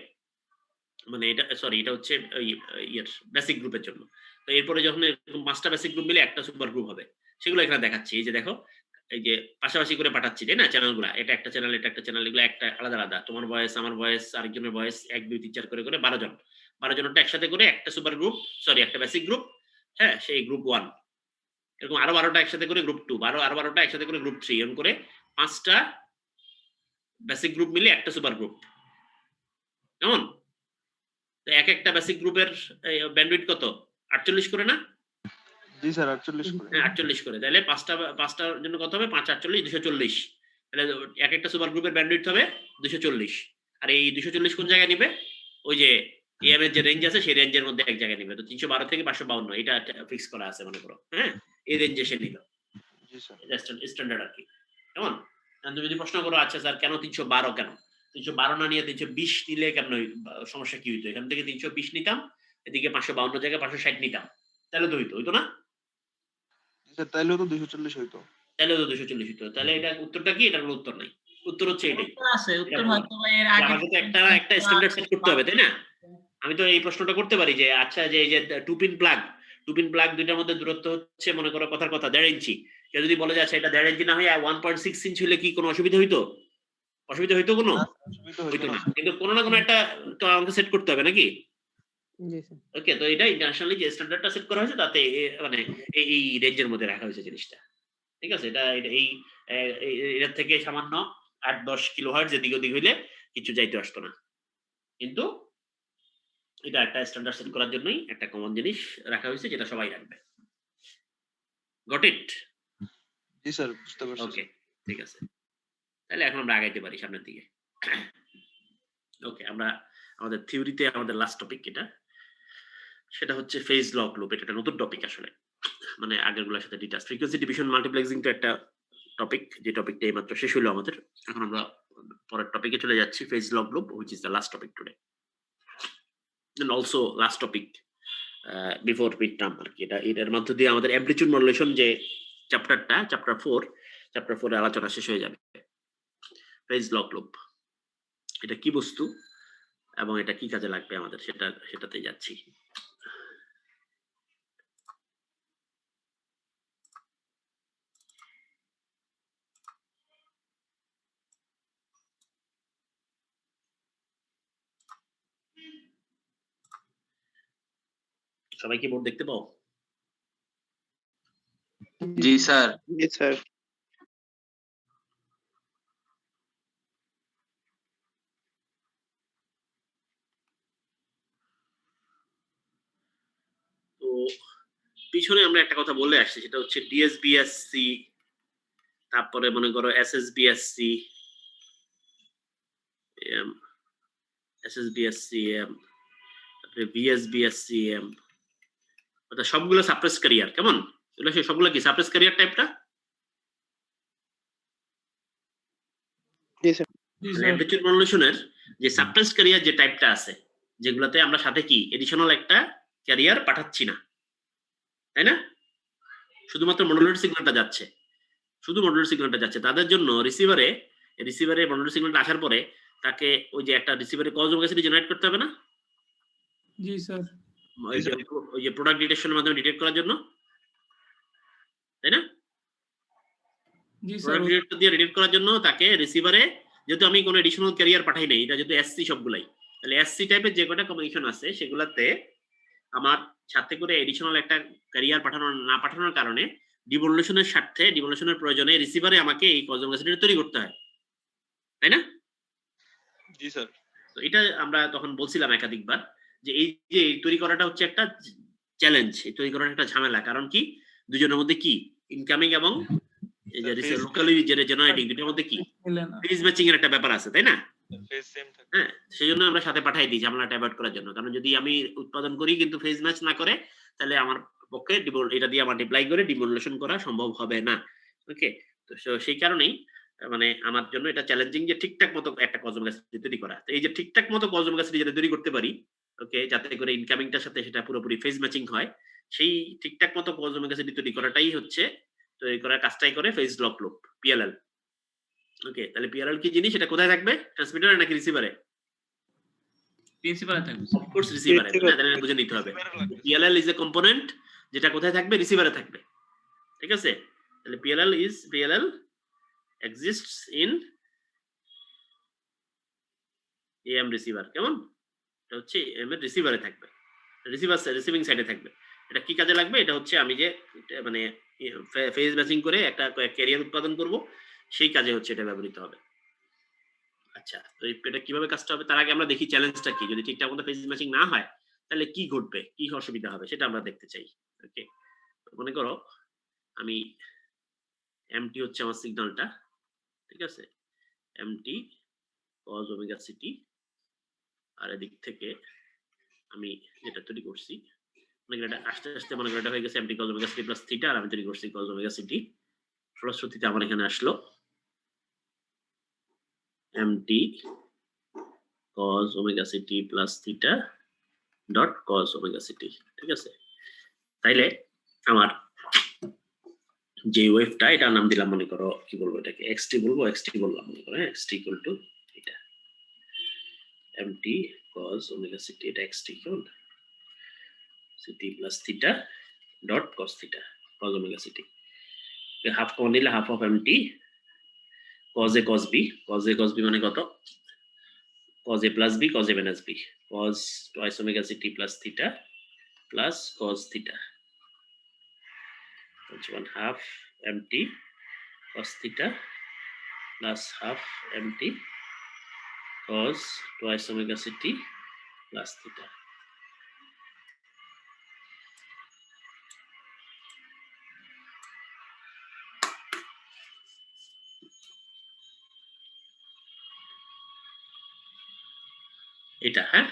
মানে এটা সরি এটা হচ্ছে ওই ইয়ের বেসিক গ্রুপের জন্য। তো এরপরে যখন এরকম 5টা বেসিক গ্রুপ মিলে একটা সুপার গ্রুপ হবে, সেগুলো এখানে দেখাচ্ছি। এই যে দেখো, এই যে পাশাপাশি করে পাঠাচ্ছি তাই না চ্যানেলগুলো, এটা একটা চ্যানেল, এটা একটা চ্যানেল, এগুলো একটা আলাদা আলাদা, তোমার ভয়েস, আমার ভয়েস, আরেকজনের ভয়েস, 1 2 3 4 করে 12 জন, 12 জনটা একসাথে করে একটা সুপার গ্রুপ, সরি একটা বেসিক গ্রুপ, হ্যাঁ সেই গ্রুপ 1, এরকম আরো 12টা একসাথে করে গ্রুপ 2, আরো 12টা একসাথে করে গ্রুপ 3, এরকম করে 5টা বেসিক গ্রুপ মিলে একটা সুপার গ্রুপ। কেমন? তো এক একটা বেসিক গ্রুপের ব্যান্ডউইথ কত? 48 করে না? জি স্যার 48 করে। হ্যাঁ 48 করে। তাহলে পাঁচটার জন্য কত হবে? 5 48 240। তাহলে এক একটা সুপার গ্রুপের ব্যান্ডউইথ হবে 240। আর এই 240 কোন জায়গায় নিবে? ওই যে এম এর যে রেঞ্জ আছে সেই রেঞ্জের মধ্যে এক জায়গায় নিবে। তো 312 থেকে 552 এটা ফিক্স করা আছে মনে করো। হ্যাঁ? এই রেঞ্জে সে নিল। জি স্যার। এটা স্ট্যান্ডার্ড আর কি। কেমন? তুমি যদি প্রশ্ন করো আচ্ছা স্যার কেন 312 কেন? 312 না নিয়ে 320 নিলে কেন সমস্যা কি হইতো? এখান থেকে 320 নিতাম, এদিকে 552 জায়গায় 560 নিতাম। তাহলে তো হইতো না? স্যার তাইলেও তো 240 হইতো। তাহলে তো 240 হইতো। তাহলে এটা উত্তরটা কি? এটার কোনো উত্তর নাই। উত্তর হচ্ছে এটাই। উত্তর আছে, উত্তর হয়তো বা এর আগে আমাকে তো একটা স্ট্যান্ডার্ড সেট করতে হবে, তাই না? আমি তো এই প্রশ্নটা করতে পারি যে আচ্ছা যে এই যে টু পিন প্লাগ দুইটার মধ্যে দূরত্ব হচ্ছে মনে করো কথার কথা 1.5 ইঞ্চি। কেউ যদি বলে যে আচ্ছা এটা 1.5 ইঞ্চি না হয়ে 1.6 ইঞ্চি হলে কি কোনো অসুবিধা হইতো? অসুবিধা হইতো কোনো? অসুবিধা হইতো হইতো না। না। কিন্তু কোনো না কোনো একটা তো আমাকে সেট করতে হবে নাকি? জি স্যার। ওকে, তো এটা ইন্টারন্যাশনালি যে স্ট্যান্ডার্ডটা সেট করা হয়েছে তাতে মানে এই রেঞ্জের মধ্যে রাখা হয়েছে জিনিসটা। ঠিক আছে? এই এর থেকে সামান্য 8-10 কিলোহার্টজ এদিক ওদিক হইলে কিছু যাইতে আসতো না। কিন্তু এটা একটা স্ট্যান্ডার্ড সেট করার জন্যই একটা কমন জিনিস রাখা হয়েছে যেটা সবাই রাখবে। Got it? জি স্যার বুঝতে পারছি। ওকে, ঠিক আছে। তাহলে এখন আমরা আগাইতে পারি সামনের দিকে। ওকে, আমরা আমাদের থিওরিতে আমাদের লাস্ট টপিক এটা। সেটা হচ্ছে ফেজ লক লুপ। এটা একটা নতুন টপিক আসলে। মানে আগেরগুলোর সাথে ডিটাচ। ফ্রিকোয়েন্সি ডিভিশন মাল্টিপ্লেক্সিং তো একটা টপিক, যে টপিকটা এইমাত্র শেষ হলো আমাদের। এখন আমরা পরের টপিকে চলে যাচ্ছি, phase lock loop, which is the last topic today. And also last topic before midterm আর কি। এটার মধ্য দিয়ে আমাদের অ্যামপ্লিটিউড মডুলেশন যে চ্যাপ্টারটা, চ্যাপ্টার 4 এর আলোচনা শেষ হয়ে যাবে। ফেজ লক লুপ এটা কি বস্তু এবং এটা কি কাজে লাগবে আমাদের সেটাতে যাচ্ছি। সবাই কি বোর্ড দেখতে পাও? জি স্যার। জি স্যার। তো পিছনে আমরা একটা কথা বলে আসছি, সেটা হচ্ছে ডিএসবিএসসি, তারপরে মনে করো এসএসবিএসসি, তারপরে ভিএসবিএসসি, অর্থাৎ সবগুলো সাপ্রেস ক্যারিয়ার। কেমন? এগুলো সবগুলো কি সাপ্রেস ক্যারিয়ার টাইপটা? জি স্যার। জি মানে স্যার। অ্যামপ্লিটিউড মডুলেশনের যে সাপ্রেস ক্যারিয়ার যে টাইপটা আছে, যেগুলোতে আমরা সাথে কি এডিশনাল একটা ক্যারিয়ার পাঠাচ্ছি না, তাই না? শুধুমাত্র মডুলেটেড সিগন্যালটা যাচ্ছে, শুধু মডুলেটেড সিগন্যালটা যাচ্ছে। তাদের জন্য রিসিভারে মডুলেটেড সিগন্যালটা আসার পরে তাকে ওই যে একটা রিসিভারে কনজুগেট ক্যাপাসিটি জেনারেট করতে হবে না? জি স্যার। ওই যে প্রোডাক্ট ডিটেকশনের মাধ্যমে ডিটেক্ট করার জন্য, তাই না? জি স্যার। প্রোডাক্ট ডিটেক্টর দিয়ে ডিটেক্ট করার জন্য তাকে রিসিভারে, যেহেতু আমি কোনো এডিশনাল ক্যারিয়ার পাঠাই নাই, এটা যেহেতু এসসি সবগুলাই, তাহলে এসসি টাইপের যে কটা কমিউনিকেশন আছে সেগুলাতে আমার সাথে করে এডিশনাল একটা ক্যারিয়ার পাঠানোর কারণে ডিমডুলেশনের স্বার্থে, ডিমডুলেশনের প্রয়োজনে রিসিভারে আমাকে এই কনজুগেট ক্যাপাসিটি তৈরি করতে হয়, তাই না? জি স্যার। তো এটা আমরা তখন বলছিলাম একাধিকবার যে এই যে তৈরি করাটা হচ্ছে একটা চ্যালেঞ্জ, এই তৈরি করাটা একটা ঝামেলা। কারণ কি দুজনের মধ্যে কি ইনকামিং এবং এই যে লোকালি জেনারেটিং দুটোর মধ্যে কি ফেজ ম্যাচিং এর একটা ব্যাপার আছে, তাই না? ফেজ সেম থাকে। হ্যাঁ, সেজন্য আমরা সাথে পাঠাই দিই ঝামেলাটা অ্যাভয়েড করার জন্য। কারণ যদি আমি উৎপাদন করি কিন্তু ফেজ ম্যাচ না করে, তাহলে আমার পক্ষে এটা দিয়ে মাল্টিপ্লাই করে ডিমডুলেশন করা সম্ভব হবে না। ওকে, তো সেই কারণেই মানে আমার জন্য এটা চ্যালেঞ্জিং যে ঠিকঠাক মতো একটা কনজুগেট ক্যাপাসিটি তৈরি করা। তো এই যে ঠিকঠাক মতো কনজুগেট ক্যাপাসিটি যেটা তৈরি করতে পারি, ওকে, যাতে করে ইনকামিংটার সাথে সেটা পুরোপুরি ফেজ ম্যাচিং হয়, সেই ঠিকঠাক মতো কজ ওমেগা সিটি তৈরি করাটাই হচ্ছে, তৈরি করার কাজটাই করে ফেজ লক লুপ, পিএলএল। ওকে, তাহলে পিএলএল কি জিনিস, এটা কোথায় থাকবে, ট্রান্সমিটারে নাকি রিসিভারে? প্রিন্সিপালে থাকবে অফ কোর্স রিসিভারে, তাহলে বুঝে নিতে হবে। পিএলএল ইজ এ কম্পোনেন্ট, যেটা কোথায় থাকবে, রিসিভারে থাকবে। ঠিক আছে, তাহলে PLL exists in AM receiver. কেমন, এটা হচ্ছে AM এর রিসিভারে থাকবে, রিসিভিং সাইডে থাকবে। এটা কি কাজে লাগবে, এটা হচ্ছে আমি যে মানে ফেজ ম্যাচিং করে একটা ক্যারিয়ার উৎপাদন করব, সেই কাজে হচ্ছে এটা ব্যবহৃত হবে। আচ্ছা, তো এটা কিভাবে কাজটা হবে, তার আগে আমরা দেখি চ্যালেঞ্জটা কি। যদি ঠিকঠাক মতো ফেজ ম্যাচিং না হয় তাহলে কি ঘটবে, কি অসুবিধা হবে, সেটা আমরা দেখতে চাই। ওকে, মনে করো আমি এমটি হচ্ছে আমার সিগন্যালটা, ঠিক আছে, এমটি cos ওমেগা সিটি, আর এদিক থেকে আমি যেটা তৈরি করছি, মানে এটা আস্তে আস্তে মনে করি এটা হয়ে গেছে m t cos omega city plus theta, আর আমি তৈরি করছি cos ওমেগা সিটি। ফলশ্রুতিতে আমার এখানে আসলো MT cos omega city plus theta dot cos omega CT. ঠিক আছে, তাইলে আমার যে ওয়েভটা, এটার নাম দিলাম, মনে করো কি বলবো, এটাকে এক্সটি বলবো, এক্সটি বললাম, মনে করো এক্সটি ইকুয়াল টু এটা এমটি cos ওমেগা সিটি, এটা এক্সটি কেমন, c t plus theta dot cos theta, cos omega c t. Half common নিলে half of m t cos a cos b, cos a cos b মানে কত, cos a plus b, cos a minus b, cos twice omega ct plus theta plus cos theta, which one half mt cos theta plus half mt cos twice omega ct plus theta. এটা হ্যাঁ,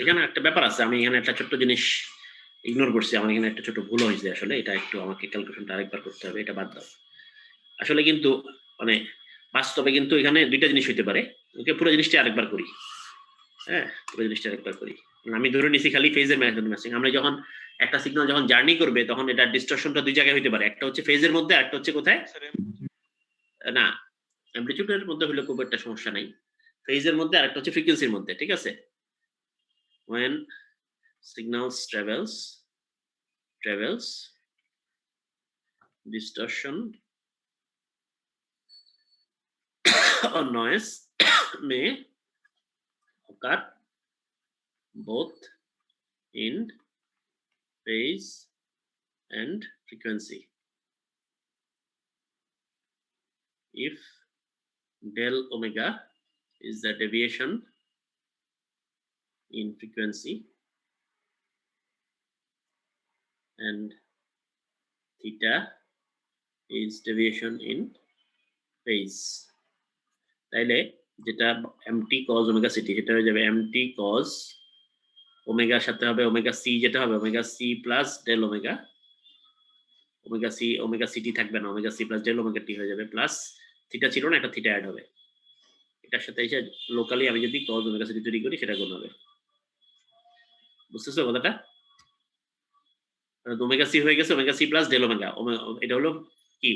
এখানে একটা ব্যাপার আছে, আমি এখানে একটা ছোট্ট জিনিস ইগনোর করছি, আমার এখানে একটা ছোট ভুল হয়েছে আসলে, এটা একটু আমাকে ক্যালকুলেশনটা আরেকবার করতে হবে, এটা বাদ দাও। আসলে কিন্তু মানে বাস্তবে কিন্তু এখানে দুইটা জিনিস হইতে পারে। ওকে, পুরো জিনিসটা আরেকবার করি, হ্যাঁ পুরো জিনিসটা আরেকবার করি। আমি ধরে নিছি খালি ফেজের ম্যাচিং। আমরা যখন একটা সিগন্যাল যখন জার্নি করবে তখন এটা ডিসটরশনটা দুই জায়গায় হইতে পারে, একটা হচ্ছে ফেজের মধ্যে, একটা হচ্ছে কোথায়, না অ্যামপ্লিটিউডের মধ্যে হলে খুব একটা সমস্যা নাই, ফেজের মধ্যে, আর একটা হচ্ছে ফ্রিকোয়েন্সির মধ্যে। ঠিক আছে, when signals travels distortion or noise may occur both in phase and frequency if del omega is the deviation in frequency and theta is deviation in phase. তাইলে যেটা mt cos omega ct, সেটা হয়ে যাবে mt cos omega সাথে হবে omega c, যেটা হবে omega c plus del omega, omega ct থাকবে না, omega c plus del omega t হয়ে যাবে, প্লাস থিটা ছিল না, একটা থিটা অ্যাড হবে, এটার সাথে এসে লোকালি আমি যদি cos omega ct তৈরি করি সেটা গুণ হবে। বুঝতেছো কথাটা? ওমেগা সি হয়ে গেছে omega C plus del omega, এটা হলো কি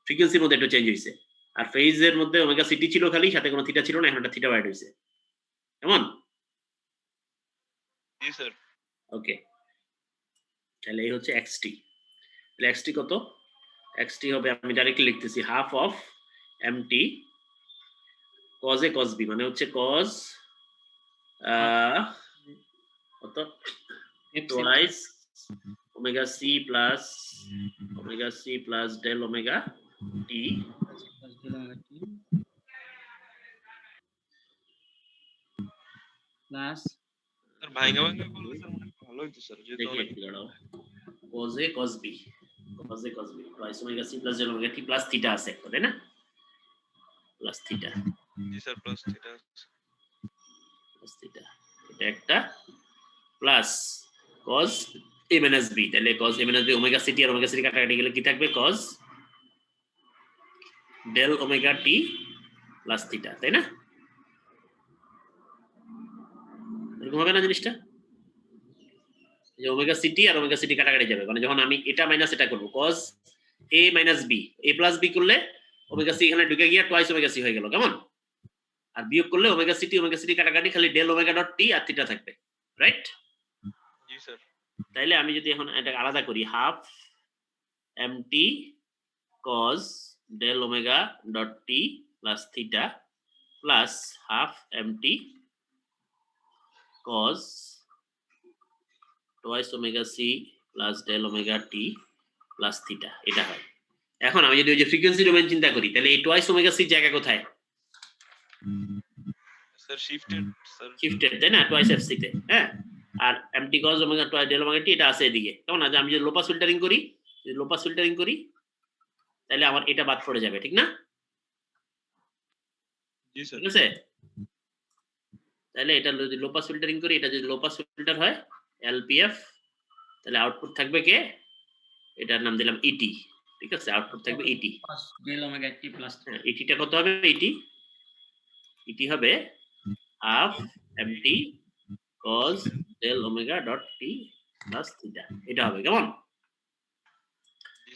ফ্রিকোয়েন্সির মধ্যে একটু চেঞ্জ হয়েছে, আর ফেজের মধ্যে ওমেগা সিটি ছিল খালি, সাথে কোনো থিটা ছিল না, এখন একটা থিটা অ্যাড হয়েছে। কেমন? জি স্যার। ওকে, তাহলে এই হচ্ছে এক্সটি। তাহলে এক্সটি কত? এক্সটি হবে, আমি ডাইরেক্টলি লিখতেছি half of m t cos a cos b, মানে হচ্ছে কজ কত twice omega c plus del omega t plus sir ভাইঙ্গা ভাইঙ্গা বললে স্যার ভালো হইতো স্যার, যেহেতু দেখে অনেক একটু দাঁড়াও, cos a cos b twice omega c plus del omega t plus theta আছে একটা, তাই না, প্লাস থিটা, জি স্যার প্লাস থিটা, এটা একটা plus cos a minus b, তাহলে cos a minus b omega c t আর omega c t কাটাকাটি গেলে কি থাকবে, cos del omega t plus theta, তাই না? এরকম হবে না জিনিসটা? যে ওমেগা সিটি আর ওমেগা সিটি কাটাকাটি যাবে, মানে যখন আমি এটা মাইনাস এটা করব cos a minus b, a plus b করলে ওমেগা সি এখানে ঢুকে গিয়ে টুয়াইস ওমেগা সি হয়ে গেল, কেমন? আর বিয়োগ করলে ওমেগা সিটি কাটাকাটি খালি ডেল ওমেগা ডট টি আর থিটা থাকবে, রাইট? জি স্যার। তাইলে আমি যদি এখন এটা আলাদা করি, half mt cos del omega dot T plus theta plus half mt cos twice omega c plus del omega t plus theta, এটা হয়। এখন আমি যদি ওই যে ফ্রিকোয়েন্সি ডোমেইন চিন্তা করি, তাহলে এই twice omega c জায়গা কোথায়? Sir shifted sir. শিফটেড, তাই না? twice fc তে, হ্যাঁ। আর mt cos omega twice del omega t এটা আছে এদিকে, কেমন? আজ আমি যদি লোপাস ফিল্টারিং করি, তাহলে আমার এটা বাদ পড়ে যাবে, ঠিক না? জি স্যার। ঠিক আছে, তাহলে এটা যদি লোপাস ফিল্টারিং করি, এটা যদি লোপাস ফিল্টার হয় LPF, তাহলে আউটপুট থাকবে কে? এটার নাম দিলাম ET, ঠিক আছে? আউটপুট থাকবে ET। cos del omega t plus হ্যাঁ, ET-টা কত হবে? ET হবে half mt cos del omega dot t plus theta, এটা হবে, কেমন?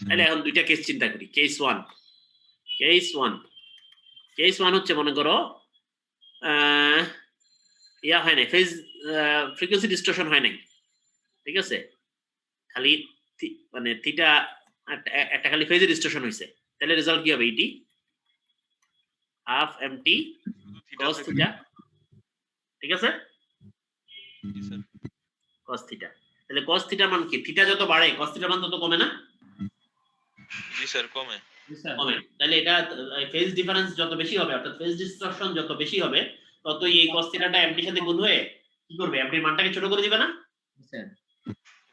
তাহলে এখন দুইটা কেস চিন্তা করি। কেস 1 হচ্ছে, মনে করো ইয়া হয় নাই, ফেজ ফ্রিকোয়েন্সি ডিসটরশন হয় নাই, ঠিক আছে? খালি মানে থিটা একটা খালি ফেজে ডিসটরশন হইছে, তাহলে রেজাল্ট কি হবে? ET half mt cos theta, ঠিক আছে? জি স্যার। cos থিটা, তাহলে cos থিটার মান কি? থিটা যত বাড়ে cos থিটার মান তত কমে না? জি স্যার, কমে। কমে। তাহলে এটা ফেজ ডিফারেন্স যত বেশি হবে, অর্থাৎ ফেজ ডিসটরশন যত বেশি হবে, ততই এই cos থিটাটা mt এর সাথে গুণ হয়ে কি করবে? mt এর মানটাকে ছোট করে দিবে না? স্যার।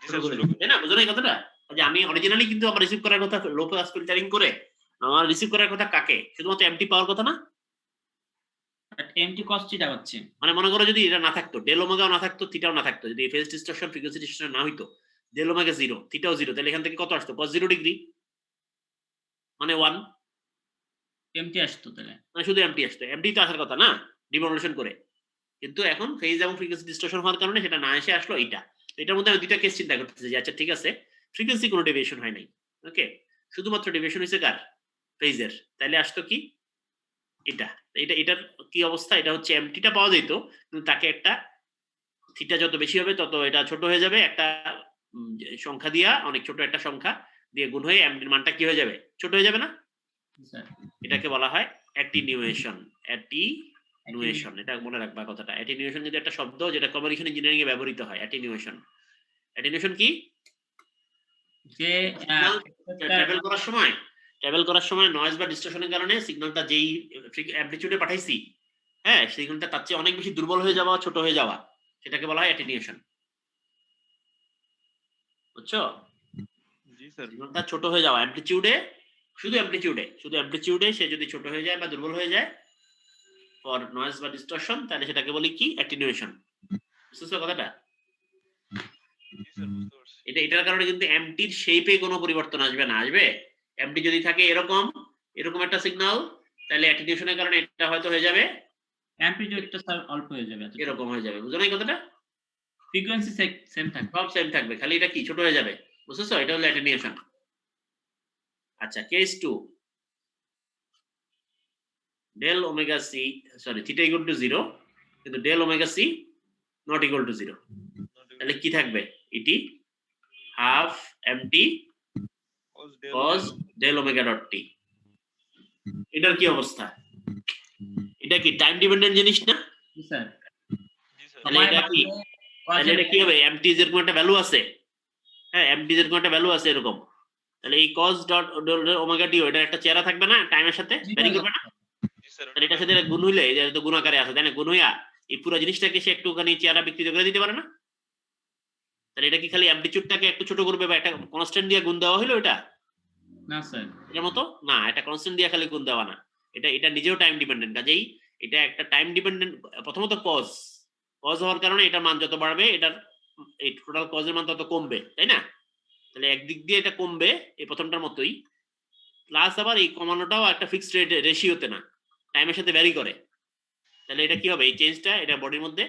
জি স্যার, তাই না? বুঝো না এই কথাটা? যে আমি অরিজিনালি কিন্তু আমার রিসিভ করার কথা লো পাস ফিল্টারিং করে, আমার রিসিভ করার কথা কাকে? শুধুমাত্র mt পাওয়ার কথা না? mt cos থিটা হচ্ছে, মানে মনে করো যদি এটা না থাকতো, ডেল ওমেগাও না থাকতো, থিটাও না থাকতো, যদি ফেজ ডিসটরশন ফ্রিকোয়েন্সি ডিসটরশন না হইতো, ডেল ওমেগা 0 থিটাও 0, তাহলে এখান থেকে কত আসতো? cos 0 ডিগ্রি, মানে 1, mt আসতো তাহলে। মানে শুধু mt আসতো। mt তো আসার কথা না ডিমোডুলেশন করে, কিন্তু এখন ফেজ এবং ফ্রিকোয়েন্সি ডিসটরশন হওয়ার কারণে সেটা না এসে আসলো এইটা। তো এটার মধ্যে আমি দুইটা কেস চিন্তা করতেছি যে আচ্ছা ঠিক আছে, ফ্রিকোয়েন্সি কোনো ডেভিয়েশন হয় নাই, ওকে, শুধুমাত্র ডেভিয়েশন হইছে কার? ফেজের। তাহলে আসতো কি? এটার কি অবস্থা? এটা হচ্ছে mt-টা পাওয়া যেত, কিন্তু তাকে একটা থিটা যত বেশি হবে তত এটা ছোট হয়ে যাবে, একটা সংখ্যা দিয়া, অনেক ছোট একটা সংখ্যা দিয়ে গুণ হয়ে mt এর মানটা কি হয়ে যাবে? ছোট হয়ে যাবে না? স্যার। এটাকে বলা হয় অ্যাটিনিউয়েশন। এটা মনে রাখবা কথাটা। অ্যাটিনিউয়েশন যদি একটা শব্দ যেটা কমিউনিকেশন ইঞ্জিনিয়ারিং এ ব্যবহৃত হয়, অ্যাটিনিউয়েশন কি? যে ট্রাভেল করার সময় নয়েজ বা ডিসটরশনের কারণে সিগন্যালটা যেই অ্যামপ্লিটিউডে পাঠাইছি, হ্যাঁ, সিগন্যালটা তার চেয়ে অনেক বেশি দুর্বল হয়ে যাওয়া, ছোট হয়ে যাওয়া, সেটাকে বলা হয় অ্যাটেনিউয়েশন। বুঝছো? জি স্যার। সিগন্যালটা ছোট হয়ে যাওয়া শুধু অ্যামপ্লিটিউডে সে যদি ছোট হয়ে যায় বা দুর্বল হয়ে যায় ফর নয়েজ বা ডিসটরশন, তাহলে সেটাকে বলি কি? অ্যাটেনিউয়েশন। বুঝছো কথাটা? জি স্যার, বুঝতে পারছি। এটার কারণে কিন্তু এমটির শেপে কোনো পরিবর্তন আসবে না। এমটি যদি থাকে এরকম একটা সিগন্যাল, তাহলে অ্যাটেনিউয়েশনের কারণে এটা হয়তো হয়ে যাবে অ্যামপ্লিটিউডটা স্যার অল্প হয়ে যাবে, এরকম হয়ে যাবে। বুঝো না এই কথাটা? ফ্রিকোয়েন্সি সেম থাকবে, সব সেম থাকবে, খালি এটা কি ছোট হয়ে যাবে। বুঝছো? এটা হলো অ্যাটেনিউয়েশন। আচ্ছা, case 2, del omega c theta equal to 0, কিন্তু del omega C not equal to 0, তাহলে কি থাকবে? E t half m t cos del omega dot t। এটার কি অবস্থা? এটা কি টাইম ডিপেন্ডেন্ট জিনিস না? স্যার। জি স্যার। তাহলে এটা কি হবে? mt এর কোনো একটা ভ্যালু আছে, হ্যাঁ, mt এর কোনো একটা ভ্যালু আছে এরকম, তাহলে এই cos ডট ওমেগা t এটা একটা চেহারা থাকবে না, টাইমের সাথে ভ্যারি করবে না? জি স্যার। তাহলে এটার সাথে গুণ হইলে, এটা তো গুণ আকারে আছে, তাই না? গুণ হইয়া এই পুরো জিনিসটাকে সে একটুখানি চেহারা বিকৃত করে দিতে পারে না? তাহলে এটা কি খালি অ্যামপ্লিটিউডটাকে একটু ছোট করবে বা একটা কনস্ট্যান্ট দিয়ে গুণ দেওয়া হলো? এটা না স্যার, এর মতো না, এটা কনস্ট্যান্ট দিয়ে খালি গুণ দেওয়া না, এটা নিজেও টাইম ডিপেন্ডেন্ট। কাজেই এটা একটা টাইম ডিপেন্ডেন্ট। প্রথমত কজ হওয়ার কারণে এটার মান যত বাড়বে, এটার এই টোটাল কজের মান তত কমবে, তাই না? তাহলে একদিক দিয়ে এটা কমবে এই প্রথমটার মতোই, প্লাস আবার এই কমানোটাও একটা ফিক্সড রেশিওতে না, টাইমের সাথে ভ্যারি করে। তাহলে এটা কি হবে? এই চেঞ্জটা এটা বডির মধ্যে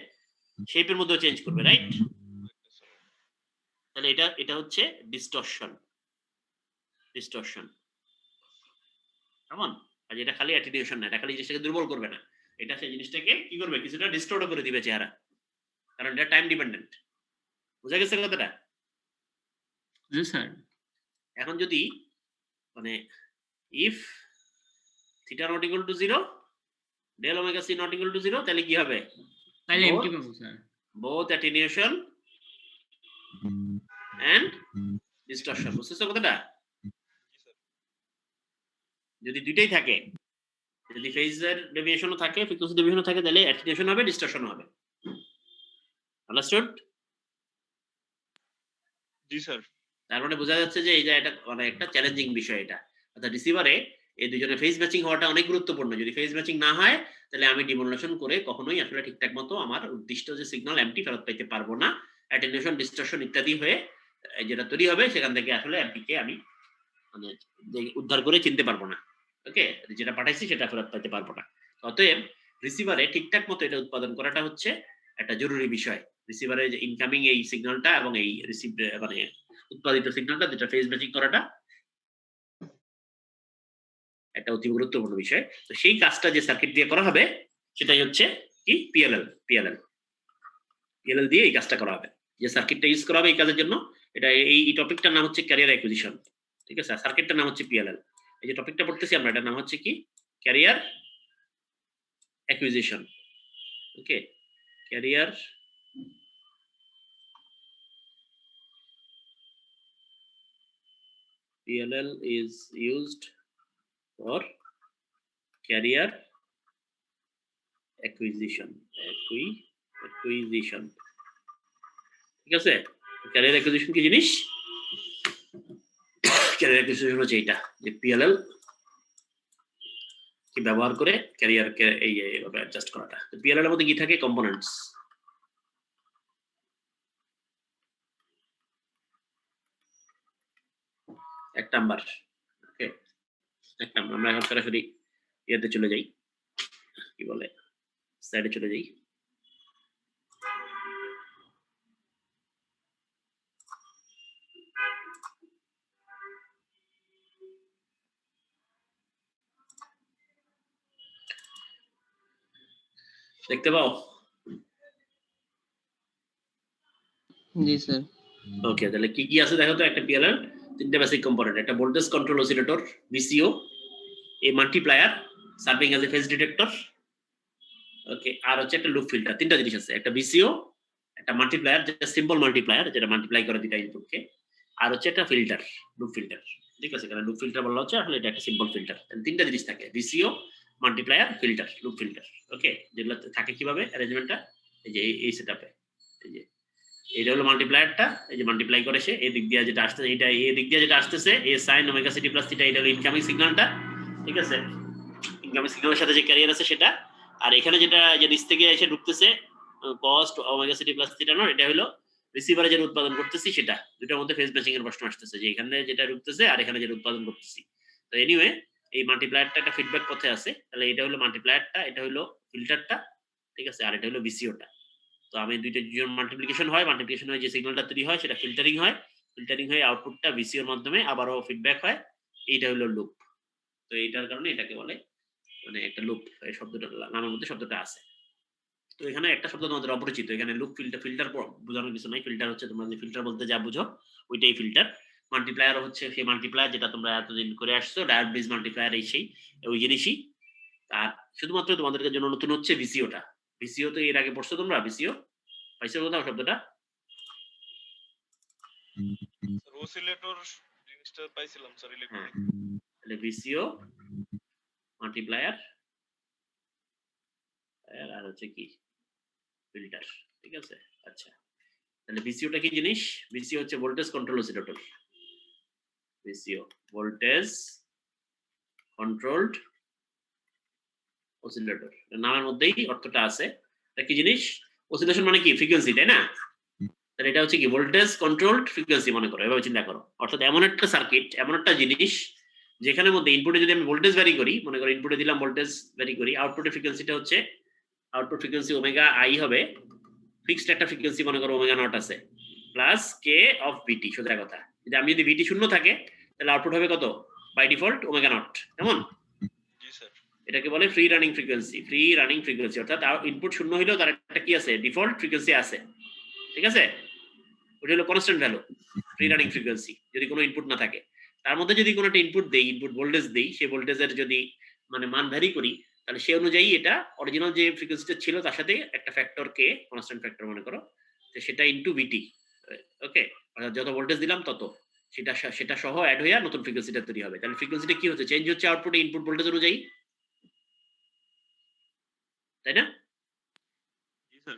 শেপের মধ্যে চেঞ্জ করবে, রাইট? তাহলে এটা হচ্ছে ডিস্টরশন। কেমন? আর এটা খালি অ্যাটিনিউশন না, এটা খালি জিনিসটাকে দুর্বল করবে না, এটা সেই জিনিসটাকে কি করবে, কিছুটা ডিস্টর্ট করে দিবে চেহারা, কারণ এটা টাইম ডিপেন্ডেন্ট। বুঝা গেছে কথাটা? জি স্যার। এখন যদি মানে if theta not equal to 0 del omega C not equal to 0, তাহলে কি হবে? তাহলে Both- এমটি পাবো sir. Both attenuation and distortion. বুঝছো কথাটা? যদি দুইটাই থাকে, যদি ফেজের ডেভিয়েশনও থাকে, ফ্রিকোয়েন্সি ডেভিয়েশনও থাকে, তাহলে অ্যাটিনিউশন হবে, ডিস্টরশন হবে। আন্ডারস্টুড? জি স্যার। তার মানে বোঝা যাচ্ছে যে এই যে এটা মানে একটা চ্যালেঞ্জিং বিষয় এটা, অর্থাৎ রিসিভারে এই দুজনের ফেজ ম্যাচিং হওয়াটা অনেক গুরুত্বপূর্ণ। যদি ফেজ ম্যাচিং না হয়, তাহলে আমি ডিমোডুলেশন করে কখনোই আসলে ঠিকঠাক মতো আমার উদ্দিষ্ট যে সিগন্যাল এমটি ফেরত পাইতে পারবো না। অ্যাটেনুয়েশন, ডিস্টরশন ইত্যাদি হয়ে যেটা তৈরি হবে, সেখান থেকে আসলে এমপিকে আমি মানে উদ্ধার করে চিনতে পারবো না। ওকে, যেটা পাঠাইছি সেটা ফেরত পাইতে পারবো না। অতএব রিসিভারে ঠিকঠাক মতো এটা উৎপাদন করাটা হচ্ছে একটা জরুরি বিষয়। রিসিভারে যে ইনকামিং এই সিগন্যালটা এবং এই রিসিভ মানে উৎপাদিত সিগন্যালটা যেটা ফেজ ম্যাচিং করাটা একটা অতি গুরুত্বপূর্ণ বিষয়। তো সেই কাজটা যে সার্কিট দিয়ে করা হবে সেটাই হচ্ছে কি পিএলএল দিয়ে এই কাজটা করা হবে। যে সার্কিটটা ইউজ করা হবে এই কাজের জন্য, এটা এই টপিকটার নাম হচ্ছে ক্যারিয়ার অ্যাকুইজিশন। ঠিক আছে, সার্কিটটার নাম হচ্ছে পিএলএল। এই যে টপিকটা পড়তেছি আমরা, এটার নাম হচ্ছে কি career acquisition. Okay, career PLL is used for carrier acquisition. ঠিক আছে, ক্যারিয়ার অ্যাকুইজিশন কি জিনিস? ক্যারিয়ার অ্যাকুইজিশন হচ্ছে এইটা, যে PLL কি ব্যবহার করে ক্যারিয়ারকে এইভাবে অ্যাডজাস্ট করাটা। তো PLL এর মধ্যে কি থাকে? কম্পোনেন্টস। এক নাম্বার, ওকে, এক নাম্বার। আমরা এখন সরাসরি ইয়েতে চলে যাই, কি বলে, স্লাইডে চলে যাই। দেখতে পাও? জি স্যার। ওকে, তাহলে কি কি আছে দেখো তো। একটা পিএলএল তিনটা বেসিক কম্পোনেন্ট, একটা voltage control oscillator VCO, a multiplier serving as a phase detector, okay, আর হচ্ছে একটা লুপ ফিল্টার। তিনটা জিনিস আছে, একটা VCO, একটা মাল্টিপ্লায়ার যেটা সিম্পল মাল্টিপ্লায়ার যেটা মাল্টিপ্লাই করে দুইটা ইনপুটকে, আর হচ্ছে একটা ফিল্টার, লুপ ফিল্টার। ঠিক আছে, কারণ লুপ ফিল্টার বলা হচ্ছে আসলে এটা একটা সিম্পল ফিল্টার। তিনটা জিনিস থাকে, VCO, multiplier, filter, loop filter. Okay, যেগুলো থাকে কিভাবে অ্যারেঞ্জমেন্টটা, এই যে এই সেটআপে, এই যে এটা হলো মাল্টিপ্লায়ারটা, এই যে মাল্টিপ্লাই করে সে এই দিক দিয়ে যেটা আসছে, এটা এই দিক দিয়ে যেটা আসতেছে A sine omega city plus theta, এটা হলো ইনকামিং সিগন্যালটা। ঠিক আছে, ইনকামিং সিগন্যালের সাথে যে ক্যারিয়ার আছে সেটা। আর এখানে যেটা যে নিচ থেকে এসে ঢুকতেছে cost omega city plus theta naught, এটা হলো রিসিভারে যেটা উৎপাদন করতেছি সেটা। দুটোর মধ্যে ফেজ ম্যাচিং এর প্রশ্ন আসতেছে যে এখানে যেটা ঢুকতেছে আর এখানে যেটা উৎপাদন করতেছি। তো এনিওয়ে এই মাল্টিপ্লায়ারটা একটা ফিডব্যাক পথে আছে, তাহলে এটা হলো মাল্টিপ্লায়ারটা, এটা হলো ফিল্টারটা। ঠিক আছে, আর এটা হলো VCOটা। তো আমি দুইটা মাল্টিপ্লিকেশন হয়, মাল্টিপ্লিকেশন হয়ে যে সিগন্যালটা তৈরি হয় সেটা ফিল্টারিং হয়, ফিল্টারিং হয়ে আউটপুটটা VCOর মাধ্যমে আবারও ফিডব্যাক হয়। এইটা হলো লুপ। তো এইটার কারণে এটাকে বলে মানে একটা লুপ, এই শব্দটা নামের মধ্যে শব্দটা আছে। তো এখানে একটা শব্দ তোমাদের অপরিচিত, এখানে লুপ ফিল্টার বোঝানোর কিছু নাই। ফিল্টার হচ্ছে তোমরা যে ফিল্টার বলতে যা বুঝো ওইটাই ফিল্টার। মাল্টিপ্লায়ার হচ্ছে সেই মাল্টিপ্লায়ার যেটা তোমরা এতদিন করে আসছো, ডায়োড বেজ মাল্টিপ্লায়ার, এই সেই ওই জিনিসই। আর শুধুমাত্র তোমাদের জন্য নতুন হচ্ছে VCOটা। VCO তো এর আগে পড়ছো তোমরা, VCO পাইছো কোথাও শব্দটা? অসিলেটর জিনিসটা পাইছিলাম স্যার, ইলেকট্রনিক। তাহলে VCO মাল্টিপ্লায়ার আর হচ্ছে কি ফিল্টার। ঠিক আছে, আচ্ছা, তাহলে VCOটা কি জিনিস? VCO হচ্ছে voltage control oscillator. VCO voltage controlled oscillator, নামের মধ্যেই অর্থটা আছে। এটা কি জিনিস? অসিলেশন মানে কি? ফ্রিকোয়েন্সি, তাই না? তাহলে এটা হচ্ছে কি ভোল্টেজ কন্ট্রোলড ফ্রিকোয়েন্সি, মনে করো, এভাবে চিন্তা করো। অর্থাৎ এমন একটা সার্কিট, এমন একটা জিনিস যেখানের মধ্যে ইনপুটে যদি আমি ভোল্টেজ ভ্যারি করি, মনে করো ইনপুটে দিলাম ভোল্টেজ ভ্যারি করি, আউটপুটের ফ্রিকোয়েন্সিটা হচ্ছে, আউটপুট ফ্রিকোয়েন্সি ওমেগা আই হবে ফিক্সড একটা ফ্রিকোয়েন্সি মনে করো ওমেগা নট আছে প্লাস কে অফ বিটি, সোজা কথা। যদি বিটি শূন্য থাকে তাহলে আউটপুট হবে কত? বাই ডিফল্ট ওমেগা নট, কেমন? জি স্যার। এটাকে বলে ফ্রি রানিং ফ্রিকোয়েন্সি, অর্থাৎ ইনপুট শূন্য হইলেও তার একটা কি আছে? ডিফল্ট ফ্রিকোয়েন্সি আছে, ঠিক আছে? ওটা হলো constant value, free running frequency, যদি কোনো ইনপুট না থাকে। তার মধ্যে যদি কোনো একটা ইনপুট দেই, ইনপুট ভোল্টেজ দেই, সেই ভোল্টেজের যদি মানে মান ভ্যারি করি, তাহলে সেই অনুযায়ী এটা অরিজিনাল যে ফ্রিকোয়েন্সিটা ছিল তার সাথে একটা ফ্যাক্টর কে, কনস্ট্যান্ট ফ্যাক্টর মনে করো, তো সেটা ইনটু বিটি, ওকে? অর্থাৎ যত ভোল্টেজ দিলাম তত সেটা সহ অ্যাড হয়ে নতুন ফ্রিকোয়েন্সিটা তৈরি হবে। তাহলে ফ্রিকোয়েন্সিটা কি হচ্ছে? চেঞ্জ হচ্ছে আউটপুটে ইনপুট ভোল্টেজ অনুযায়ী, তাই না? জি স্যার।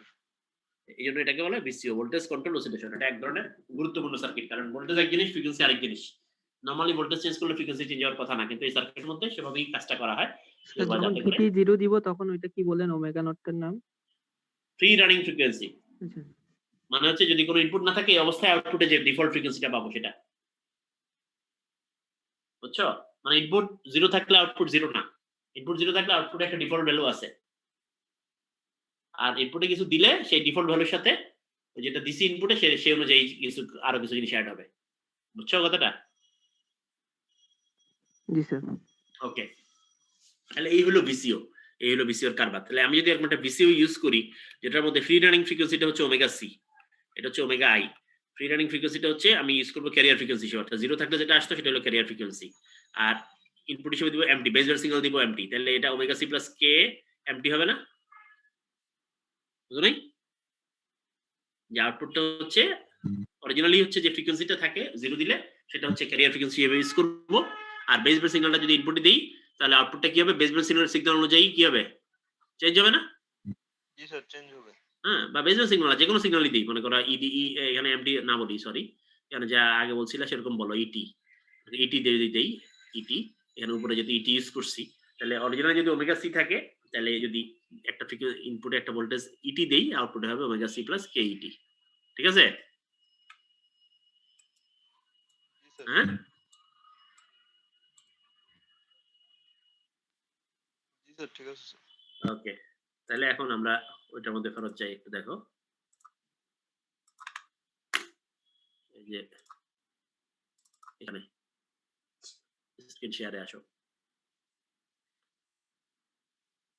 এই জন্য এটাকে বলে ভিসিও, ভোল্টেজ কন্ট্রোল অসিলেশন। এটা এক ধরনের গুরুত্বপূর্ণ সার্কিট, কারণ ভোল্টেজ এক জিনিস, ফ্রিকোয়েন্সি আরেক জিনিস। নরমালি ভোল্টেজ চেঞ্জ করলে ফ্রিকোয়েন্সি চেঞ্জ হওয়ার কথা না, কিন্তু এই সার্কিটের মধ্যে সেভাবেই কাজটা করা হয়। যখন ভিটি 0 দিব তখন ওইটা কি বলেন ওমেগা নটের নাম? ফ্রি রানিং ফ্রিকোয়েন্সি আচ্ছা মানে হচ্ছে যদি কোনো ইনপুট না থাকে এই অবস্থায় আউটপুটে যে ডিফল্ট ফ্রিকোয়েন্সিটা পাবো সেটা, বুঝছো? মানে ইনপুট 0 থাকলে আউটপুট 0 না, ইনপুট 0 থাকলে আউটপুটে একটা ডিফল্ট ভ্যালু আছে, আর ইনপুটে কিছু দিলে সেই ডিফল্ট ভ্যালুর সাথে যেটা দিছি ইনপুটে সেই অনুযায়ী কিছু আরো কিছু জিনিস অ্যাড হবে, বুঝছো কথাটা? জি স্যার। ওকে, তাহলে এই হলো ভিসিও, এই হলো ভিসিওর কারবার। তাহলে আমি যদি এরকম একটা ভিসিও ইউজ করি যেটার মধ্যে ফ্রি রানিং ফ্রিকোয়েন্সিটা হচ্ছে ওমেগা সি, এটা হচ্ছে ওমেগা আই, ফ্রি রানিং ফ্রিকোয়েন্সিটা হচ্ছে আমি ইউজ করবো ক্যারিয়ার ফ্রিকোয়েন্সি হিসেবে, অর্থাৎ 0 থাকলে যেটা আসতো সেটা হলো ক্যারিয়ার ফ্রিকোয়েন্সি, আর ইনপুট হিসেবে দিব এমটি, বেসব্যান্ড সিগন্যাল দিব এমটি। তাহলে এটা ওমেগা সি প্লাস কে এমটি হবে না? বুঝো নাই? যে আউটপুটটা হচ্ছে অরিজিনালি হচ্ছে যে ফ্রিকোয়েন্সিটা থাকে 0 দিলে সেটা হচ্ছে ক্যারিয়ার ফ্রিকোয়েন্সি হিসেবে ইউজ করব, আর বেসব্যান্ড সিগন্যালটা যদি ইনপুটে দেই তাহলে আউটপুটটা কি হবে? বেসব্যান্ড সিগন্যাল অনুযায়ী কি হবে? চেঞ্জ হবে না? জি স্যার, চেঞ্জ হবে। হ্যাঁ, বা বেসব্যান্ড সিগন্যাল যে কোনো সিগন্যালই দিই, মনে করো ইডি, এখানে এমডি না বলি, সরি, এখানে যা আগে বলছিলা সেরকম বলো, ইটি দেই, ইটি এখানে উপরে যদি ইটি ইউজ করছি, তাহলে অরিজিনাল যদি ওমেগা সি থাকে তাহলে যদি একটা ইনপুটে একটা ভোল্টেজ ইটি দেই আউটপুটে হবে ওমেগা সি প্লাস কে ইটি, ঠিক আছে? জি স্যার। হ্যাঁ, জি স্যার, ঠিক আছে স্যার। ওকে। তাহলে এখন আমরা ওইটার মধ্যে ফেরত যাই, একটু দেখো, এই যে এখানে স্ক্রিন শেয়ারে আসো,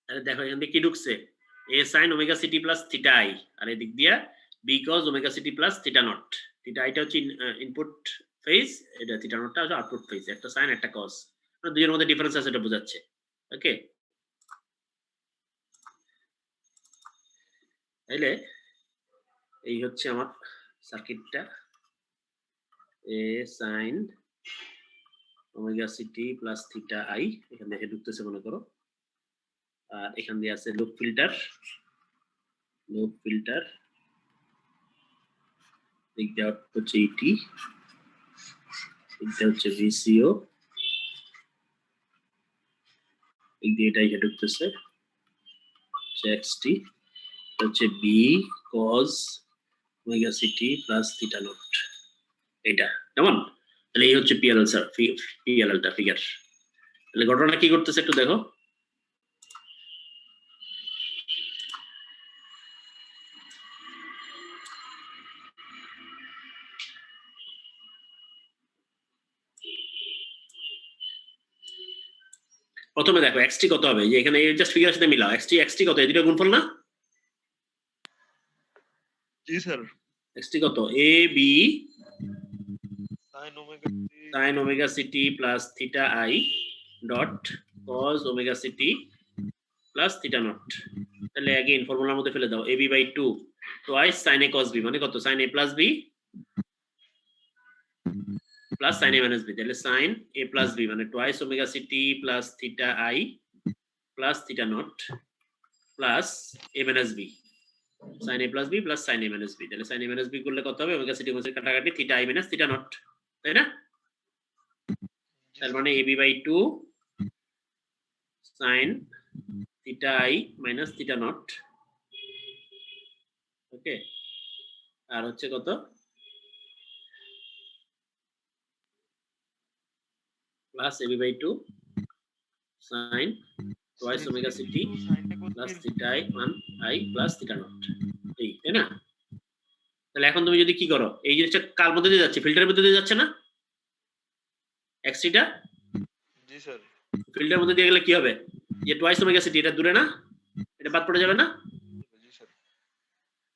তাহলে দেখো এখান থেকে কি ঢুকছে? A sine omega city plus theta I, আর এদিক দিয়া B cos omega city plus theta naught. Theta আইটা হচ্ছে ইনপুট ফেজ, এটা থিটা নটটা হচ্ছে আউটপুট ফেজ, একটা সাইন একটা কজ, দুইয়ের মধ্যে ডিফারেন্স আছে এটা বোঝাচ্ছে, ওকে? তাইলে এই হচ্ছে আমার সার্কিটটা, A sine omega city plus theta I, এখান থেকে ঢুকতেছে মনে করো, আর এখান দিয়ে আছে লুপ ফিল্টার, দিক দিয়ে আউটপুট হচ্ছে ইটি, এটা হচ্ছে ভিসিও, দিক দিয়ে এটা এখানে ঢুকতেছে হচ্ছে এক্সটি, হচ্ছে B cos omega city plus theta naught, এটা কেমন? তাহলে এই হচ্ছে পিএলএল স্যার, পিএলএলটা ফিগার। তাহলে ঘটনা কি করতেছে একটু দেখো, প্রথমে দেখো এক্সটি কত হবে, যে এখানে জাস্ট ফিগারের সাথে মিলাও, এক্সটি কত? এই দুটো গুণফল না? জি স্যার। এক্সটি কত? A B sine omega sin omega ct plus theta I dot cos omega ct plus theta naught। তাহলে अगेन ফর্মুলার মধ্যে ফেলে দাও, ab by 2 twice sin a cos b মানে কত? sin a plus b plus sin a minus b, তাহলে sin a plus b মানে twice omega ct plus theta I plus theta naught plus a minus b, sin a plus b plus sin a minus b, তাহলে sin a minus b করলে কত হবে? omega ct মধ্যে কাটাকাটি theta I minus theta naught, তাই না? তার মানে ab by 2 sin theta I minus theta naught, ওকে? আর হচ্ছে কত? Plus ab by 2 sin twice omega ct plus theta I 1 I plus theta naught, এই, তাই না? তাহলে এখন তুমি যদি কি করো, এই জিনিসটা কার মধ্যে দিয়ে যাচ্ছে, ফিল্টারের মধ্যে দিয়ে যাচ্ছে না, এক্সিটা জি স্যার। ফিল্টারের মধ্যে দিয়ে গেলে কি হবে, যে টোয়াইস ওমেগা সিটি এটা দূরে না, এটা বাদ পড়ে যাবে না জি স্যার।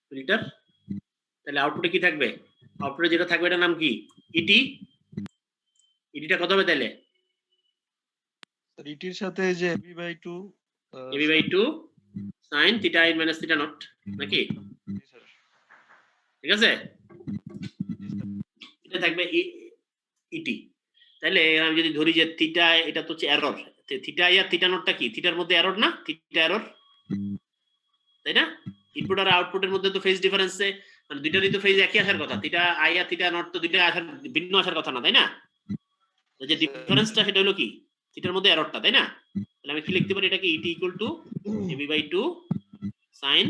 ফিল্টার। তাহলে আউটপুটে কি থাকবে, আউটপুটে যেটা থাকবে এটার নাম কি, ইটি। ইটিটা কত হবে তাহলে, স্যার ইটির সাথে যে b/2 AB by 2 sin theta i minus theta naught, নাকি? জি স্যার। ঠিক আছে, জি স্যার। এটা থাকবে ইটি। তাহলে আমি যদি ধরি যে থিটা, এটা তো হচ্ছে এরর, থিটা আই আর থিটা নটটা কি, থিটার মধ্যে এরর না, থিটা এরর, তাই না? ইনপুট আর আউটপুটের মধ্যে তো ফেজ ডিফারেন্সে, মানে দুইটারই তো ফেজ একই আসার কথা, থিটা আই আর থিটা নট তো দুইটা আসার ভিন্ন আসার কথা না, তাই না? তো যে ডিফারেন্সটা সেটা হলো কি, থিটার মধ্যে এররটা, তাই না? তাহলে আমি কি লিখতে পারি, এটাকে E T equal to A B by 2 sin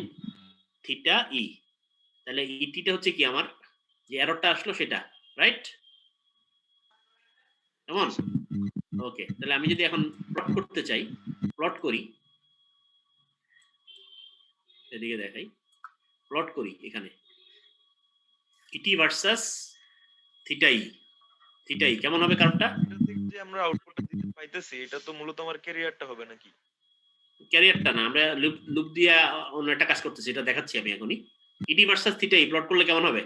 theta E. তাহলে ইটিটা হচ্ছে কি আমার যে এররটা আসলো সেটা, রাইট? কেমন? ওকে, তাহলে আমি যদি এখন প্লট করতে চাই, প্লট করি, এদিকে দেখাই, প্লট করি এখানে ইটি ভার্সাস থিটা ই। থিটা ই কেমন হবে কার্ভটা? এটা থেকে যে আমরা আউটপুটটা দিতে পাইতেছি এটা তো মূলত আমার ক্যারিয়ারটা হবে নাকি? ক্যারিয়ারটা না, আমরা লুপ দিয়ে অন্য একটা কাজ করতেছি, এটা দেখাচ্ছি আমি এখনই। ইটি ভার্সাস থিটা ই প্লট করলে কেমন হবে?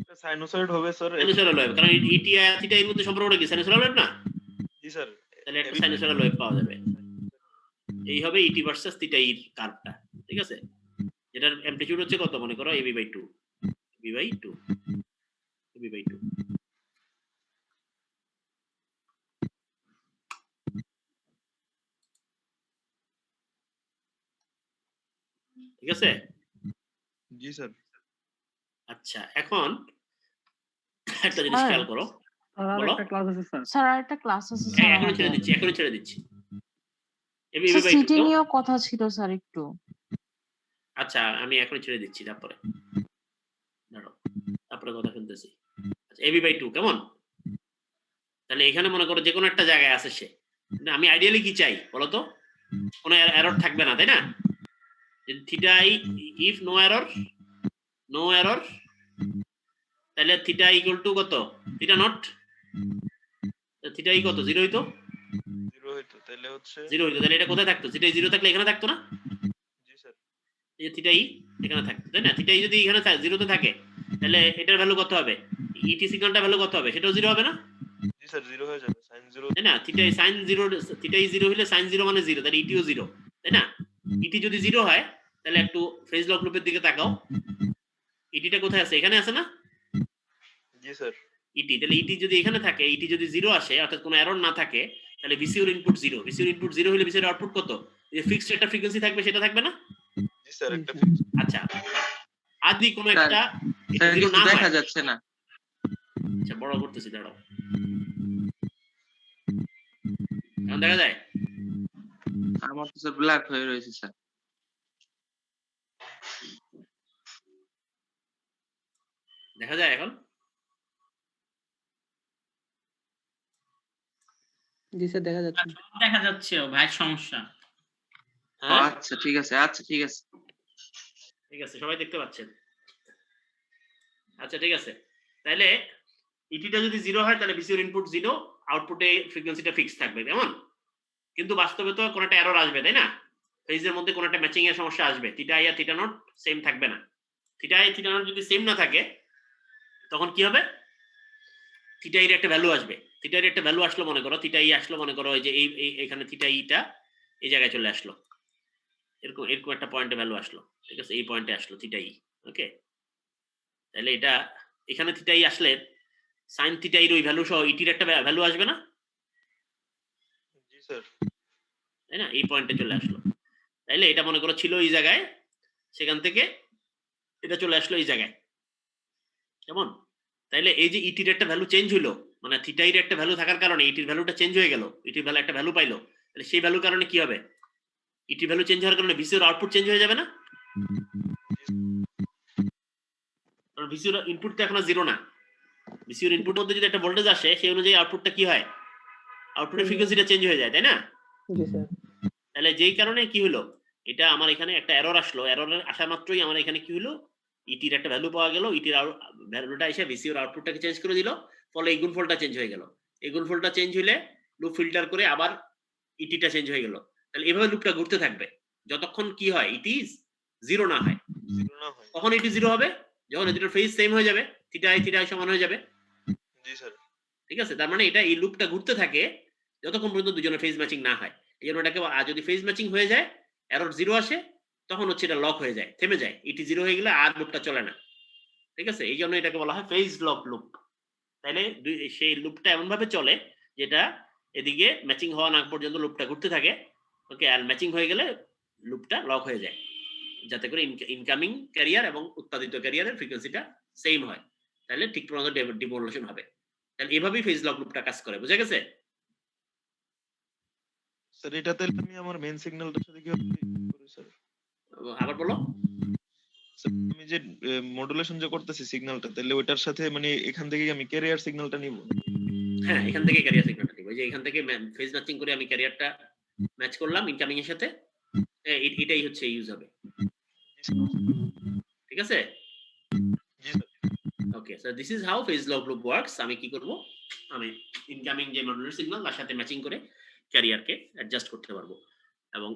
এটা সাইনোসয়েড হবে স্যার। সাইনোসয়েডাল ওয়েভ, কারণ ইটি আর থিটা এর মধ্যে সম্পর্কটা কি, সাইনোসয়েডাল ওয়েভ না? জি স্যার। তাহলে একটা সাইনোসয়েডাল ওয়েভ পাওয়া যাবে। এই হবে ইটি ভার্সাস থিটা এর কার্ভটা, ঠিক আছে? এটার অ্যামপ্লিটিউড হচ্ছে কত, মনে করো AB by 2, AB by 2, AB by 2। ঠিক আছে? জি স্যার। আচ্ছা, এখন একটা জিনিস খেয়াল করো, বলো। স্যার আরেকটা ক্লাস আছে হ্যাঁ, স্যার এখনই ছেড়ে আমাদের। দিচ্ছি, এখনই ছেড়ে দিচ্ছি। এবি স্যার বাই 2 সিটি তো? নিয়েও কথা ছিল স্যার একটু। আচ্ছা, আমি এখনই ছেড়ে দিচ্ছি, তারপরে দাঁড়াও, তারপরে কথা শুনতেছি। আচ্ছা, এবি বাই 2 কেমন? তাহলে এখানে মনে করো যে কোনো একটা জায়গায় আছে সে, না, আমি আইডিয়ালি কি চাই বলো তো, কোনো এরর থাকবে না, তাই না? Theta i, if no error, no error, তাহলে থিটা ইকুয়াল টু কত, থিটা নট, থিটা ই কত, 0 হইতো, 0 হইতো, তাহলে হচ্ছে 0 হইতো, তাহলে এটা কোথায় থাকতো, থিটা 0 থাকলে এখানে থাকতো না, জি স্যার। এই যে থিটা ই এখানে থাকতো, তাই না? থিটা ই যদি এখানে 0 তে থাকে, তাহলে এটার ভ্যালু কত হবে, ইটি সিগন্যালটার ভ্যালু কত হবে, সেটাও 0 হবে না, জি স্যার 0 হয়ে যাবে, sin 0। তাই না? থিটা sin 0, থিটা ই 0 হলে sin 0 মানে 0, তাহলে ইটিও 0, তাই না? ইটি যদি 0 হয় তাহলে একটু ফেজ লগ লুপের দিকে তাকাও, ইটিটা কোথায় আছে, এখানে আছে না জি স্যার। ইটি? তাহলে ইটি যদি এখানে থাকে, ইটি যদি 0 আসে, অর্থাৎ কোনো এরর না থাকে, তাহলে ভিসিওর ইনপুট 0, ভিসিওর ইনপুট 0 হলে ভিসিওর আউটপুট কত, যে ফিক্সড একটা ফ্রিকোয়েন্সি থাকবে সেটা থাকবে না? জি স্যার, একটা আচ্ছা, আদি কোনো স্যার, একটা স্যার 0 কিছু না দেখা হয়, যাচ্ছে না। আচ্ছা বড় করতেছি, দাঁড়াও, এখন দেখা যায়? আমার তো স্যার ব্ল্যাক হয়ে রয়েছে স্যার। দেখা যায় এখন? জি স্যার দেখা যাচ্ছে। দেখা যাচ্ছে ভাই, সমস্যা। হ্যাঁ, আচ্ছা ঠিক আছে, আচ্ছা ঠিক আছে। ঠিক আছে, সবাই দেখতে পাচ্ছেন? আচ্ছা ঠিক আছে, তাহলে ইটিটা যদি 0 হয় তাহলে ভিসিওর ইনপুট 0, আউটপুটে ফ্রিকোয়েন্সিটা ফিক্স থাকবে, কেমন? কিন্তু বাস্তবে তো কোনো একটা এরর আসবে, তাই না? ফেজের মধ্যে কোনো একটা ম্যাচিং এর সমস্যা আসবে, থিটা আই আর থিটা নট সেম থাকবে না। থিটা আই থিটা নট যদি সেম না থাকে তখন কি হবে, থিটা এর একটা ভ্যালু আসবে, থিটা এর একটা ভ্যালু আসলো, মনে করো থিটা ই আসলো, মনে করো এই যে এখানে থিটা ইটা এই জায়গায় চলে আসলো, এরকম এরকম একটা পয়েন্টে ভ্যালু আসলো, ঠিক আছে? এই পয়েন্টে আসলো থিটা ই, ওকে? তাহলে এটা এখানে থিটা ই আসলে sin থিটা এর ওই ভ্যালু সহ ইটির একটা ভ্যালু আসবে না, জি স্যার। তাই না? এই পয়েন্টে চলে আসলো, তাইলে এটা মনে করো ছিল এই জায়গায়, সেখান থেকে এটা চলে আসলো এই জায়গায়, কেমন? তাইলে এই যে ইটির একটা ভ্যালু চেঞ্জ হলো, মানে থিটা এর একটা ভ্যালু থাকার কারণে ইটির ভ্যালুটা চেঞ্জ হয়ে গেল, ইটির ভ্যালু একটা ভ্যালু পাইলো, তাহলে সেই ভ্যালুর কারণে কি হবে, ইটির ভ্যালু চেঞ্জ হওয়ার কারণে ভিসিওর আউটপুট চেঞ্জ হয়ে যাবে না? কারণ ভিসিওর ইনপুট তো এখন 0 না, ভিসিওর ইনপুট মধ্যে যদি একটা ভোল্টেজ আসে সেই অনুযায়ী আউটপুটটা কি হয়, আউটপুটের ফ্রিকোয়েন্সিটা চেঞ্জ হয়ে যায়, তাই না? জি স্যার। তাহলে যেই কারণে কি হলো, এটা আমার এখানে একটা এরর আসলো, এরর আসা মাত্রই আমার এখানে কি হলো, ইটির একটা ভ্যালু পাওয়া গেল, ইটির ভ্যালুটা এসে ভিসিওর আউটপুটটাকে চেঞ্জ করে দিল, ফলে এই গুণফলটা চেঞ্জ হয়ে গেল। এই গুণফলটা চেঞ্জ হইলে লুপ ফিল্টার করে আবার ইটিটা চেঞ্জ হয়ে গেল। তাহলে এভাবে লুপটা ঘুরতে থাকবে যতক্ষণ কি হয়, ইটি জিরো না হয়। জিরো না হয়। কখন ইটি জিরো হবে? যখন এদের ফেজ সেম হয়ে যাবে, থিটা আই সমান হয়ে যাবে। জি স্যার। ঠিক আছে, তার মানে এটা এই লুপটা ঘুরতে থাকে যতক্ষণ পর্যন্ত দুজনের ফেজ ম্যাচিং না হয়। এই জন্য এটাকে যদি ফেজ ম্যাচিং হয়ে যায়, এরর জিরো আসে, তখন হচ্ছে এটা লক হয়ে যায়, থেমে যায়। ইটি জিরো হয়ে গেলে আর লুপটা চলে না। ঠিক আছে, এই জন্য এটাকে বলা হয় ফেজ লক লুপ। তাইলে সেই লুপটা এমন ভাবে চলে যেটা এদিকে ম্যাচিং হওয়া না পর্যন্ত লুপটা ঘুরতে থাকে। ওকে, আর ম্যাচিং হয়ে গেলে লুপটা লক হয়ে যায়, যাতে করে ইনকামিং ক্যারিয়ার এবং উৎপাদিত ক্যারিয়ারের ফ্রিকোয়েন্সিটা সেম হয়। তাহলে ঠিক মতো ডিমোডুলেশন হবে। তাহলে এভাবেই ফেজ লক লুপটা কাজ করে। বুঝা গেছে? স্যার এটাতে আমি আমার মেইন সিগন্যালটার সাথে কিভাবে করি স্যার? আবার বলো। স্যার আমি যে মডুলেশন যে করতেছি সিগন্যালটা, তাহলে ওইটার সাথে মানে এখান থেকে আমি ক্যারিয়ার সিগন্যালটা নিব? হ্যাঁ, এখান থেকে ক্যারিয়ার সিগন্যালটা নিব। এই যে এখান থেকে ফেজ ম্যাচিং করে আমি ক্যারিয়ারটা ম্যাচ করলাম ইনকামিং এর সাথে, এটাই হচ্ছে ইউজ হবে। ঠিক আছে? জি sir. Okay, so this is how phase lock loop works. আমি কি করব, আমি ইনকামিং যে মডুলার সিগন্যাল তার সাথে ম্যাচিং করে ক্যারিয়ারকে অ্যাডজাস্ট করতে পারবো এবং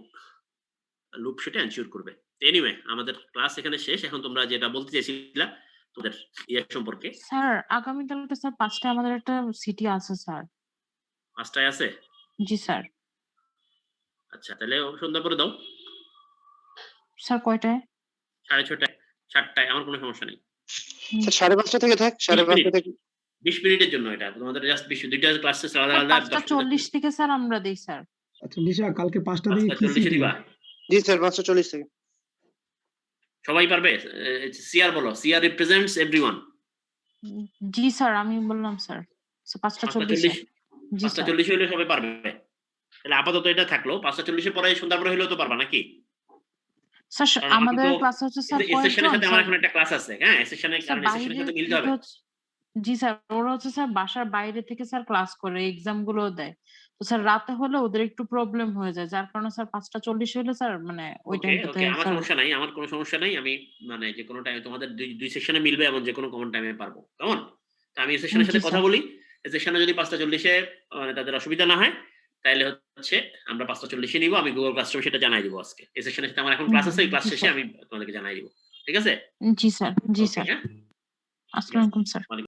লুপ সেটা এনশিওর করবে। এনিওয়ে, আমাদের ক্লাস এখানে শেষ। এখন তোমরা যেটা বলতে চাইছিলা তোদের ইয়ে সম্পর্কে। স্যার আগামীকালকে স্যার 5টায় আমাদের একটা সিটি আছে স্যার। 5টায় আছে? জি স্যার। আচ্ছা, তাহলে সন্ধ্যা করে দাও। স্যার কয়টায়? 6:30টায়, 7টায়, আমার কোনো সমস্যা নেই। স্যার 5:30 থেকে থাক, 5:30 থেকে 20 মিনিটের জন্য এটা। তোমাদের জাস্ট দুইটা ক্লাস আলাদা আলাদা 5:40 থেকে স্যার আমরা দেই স্যার। আচ্ছা লিসা, কালকে 5টা থেকে কি 5:40 দিবা? জি স্যার 5:40 থেকে। সবাই পারবে? সিআর বলো। CR represents everyone. জি স্যার, আমি বললাম স্যার। 5:40 জি স্যার। 5:40 হইলে সবাই পারবে। তাহলে আপাতত এটা থাকলো। 5:40 এর পরে সন্ধ্যার পরে হইলেও তো পারবা নাকি? স্যার কারণ আমাদের আমাকে তো ক্লাস হচ্ছে স্যার এই সেশনের সাথে আমার স্যার এখন একটা ক্লাস আছে। হ্যাঁ, এই সেশনের স্যার কারণে এই সেশনের সাথে মিলতে হবে। জি স্যার, ওরা হচ্ছে স্যার বাসার বাইরে থেকে স্যার ক্লাস করে, এক্সাম গুলো দেয়। তো স্যার রাতে হলে ওদের একটু প্রবলেম হয়ে যায়, যার কারণে স্যার 5:40 হলে স্যার মানে ওই ওকে, টাইমটাতে ওকে, আমার স্যার। সমস্যা নাই, আমার কোনো সমস্যা নাই। আমি মানে যে কোনো টাইমে তোমাদের দুই সেকশনে মিলবে এমন যে কোনো কমন টাইমে পারবো। কেমন? তো আমি এই সেশনের সাথে জি কথা স্যার। বলি। এই সেশনে যদি 5:40 এ মানে তাদের অসুবিধা না হয়, তাহলে হচ্ছে আমরা 5:40 এ নিব। আমি গুগল ক্লাসরুমে সেটা জানাই দিব আজকে। এই সেশনের সাথে আমার এখন ক্লাস আছে, এই ক্লাস জি শেষে স্যার। আমি তোমাদেরকে জানাই দিব। ঠিক আছে? জি স্যার, জি ওকে, স্যার। হ্যাঁ? আসসালামু আলাইকুম স্যার।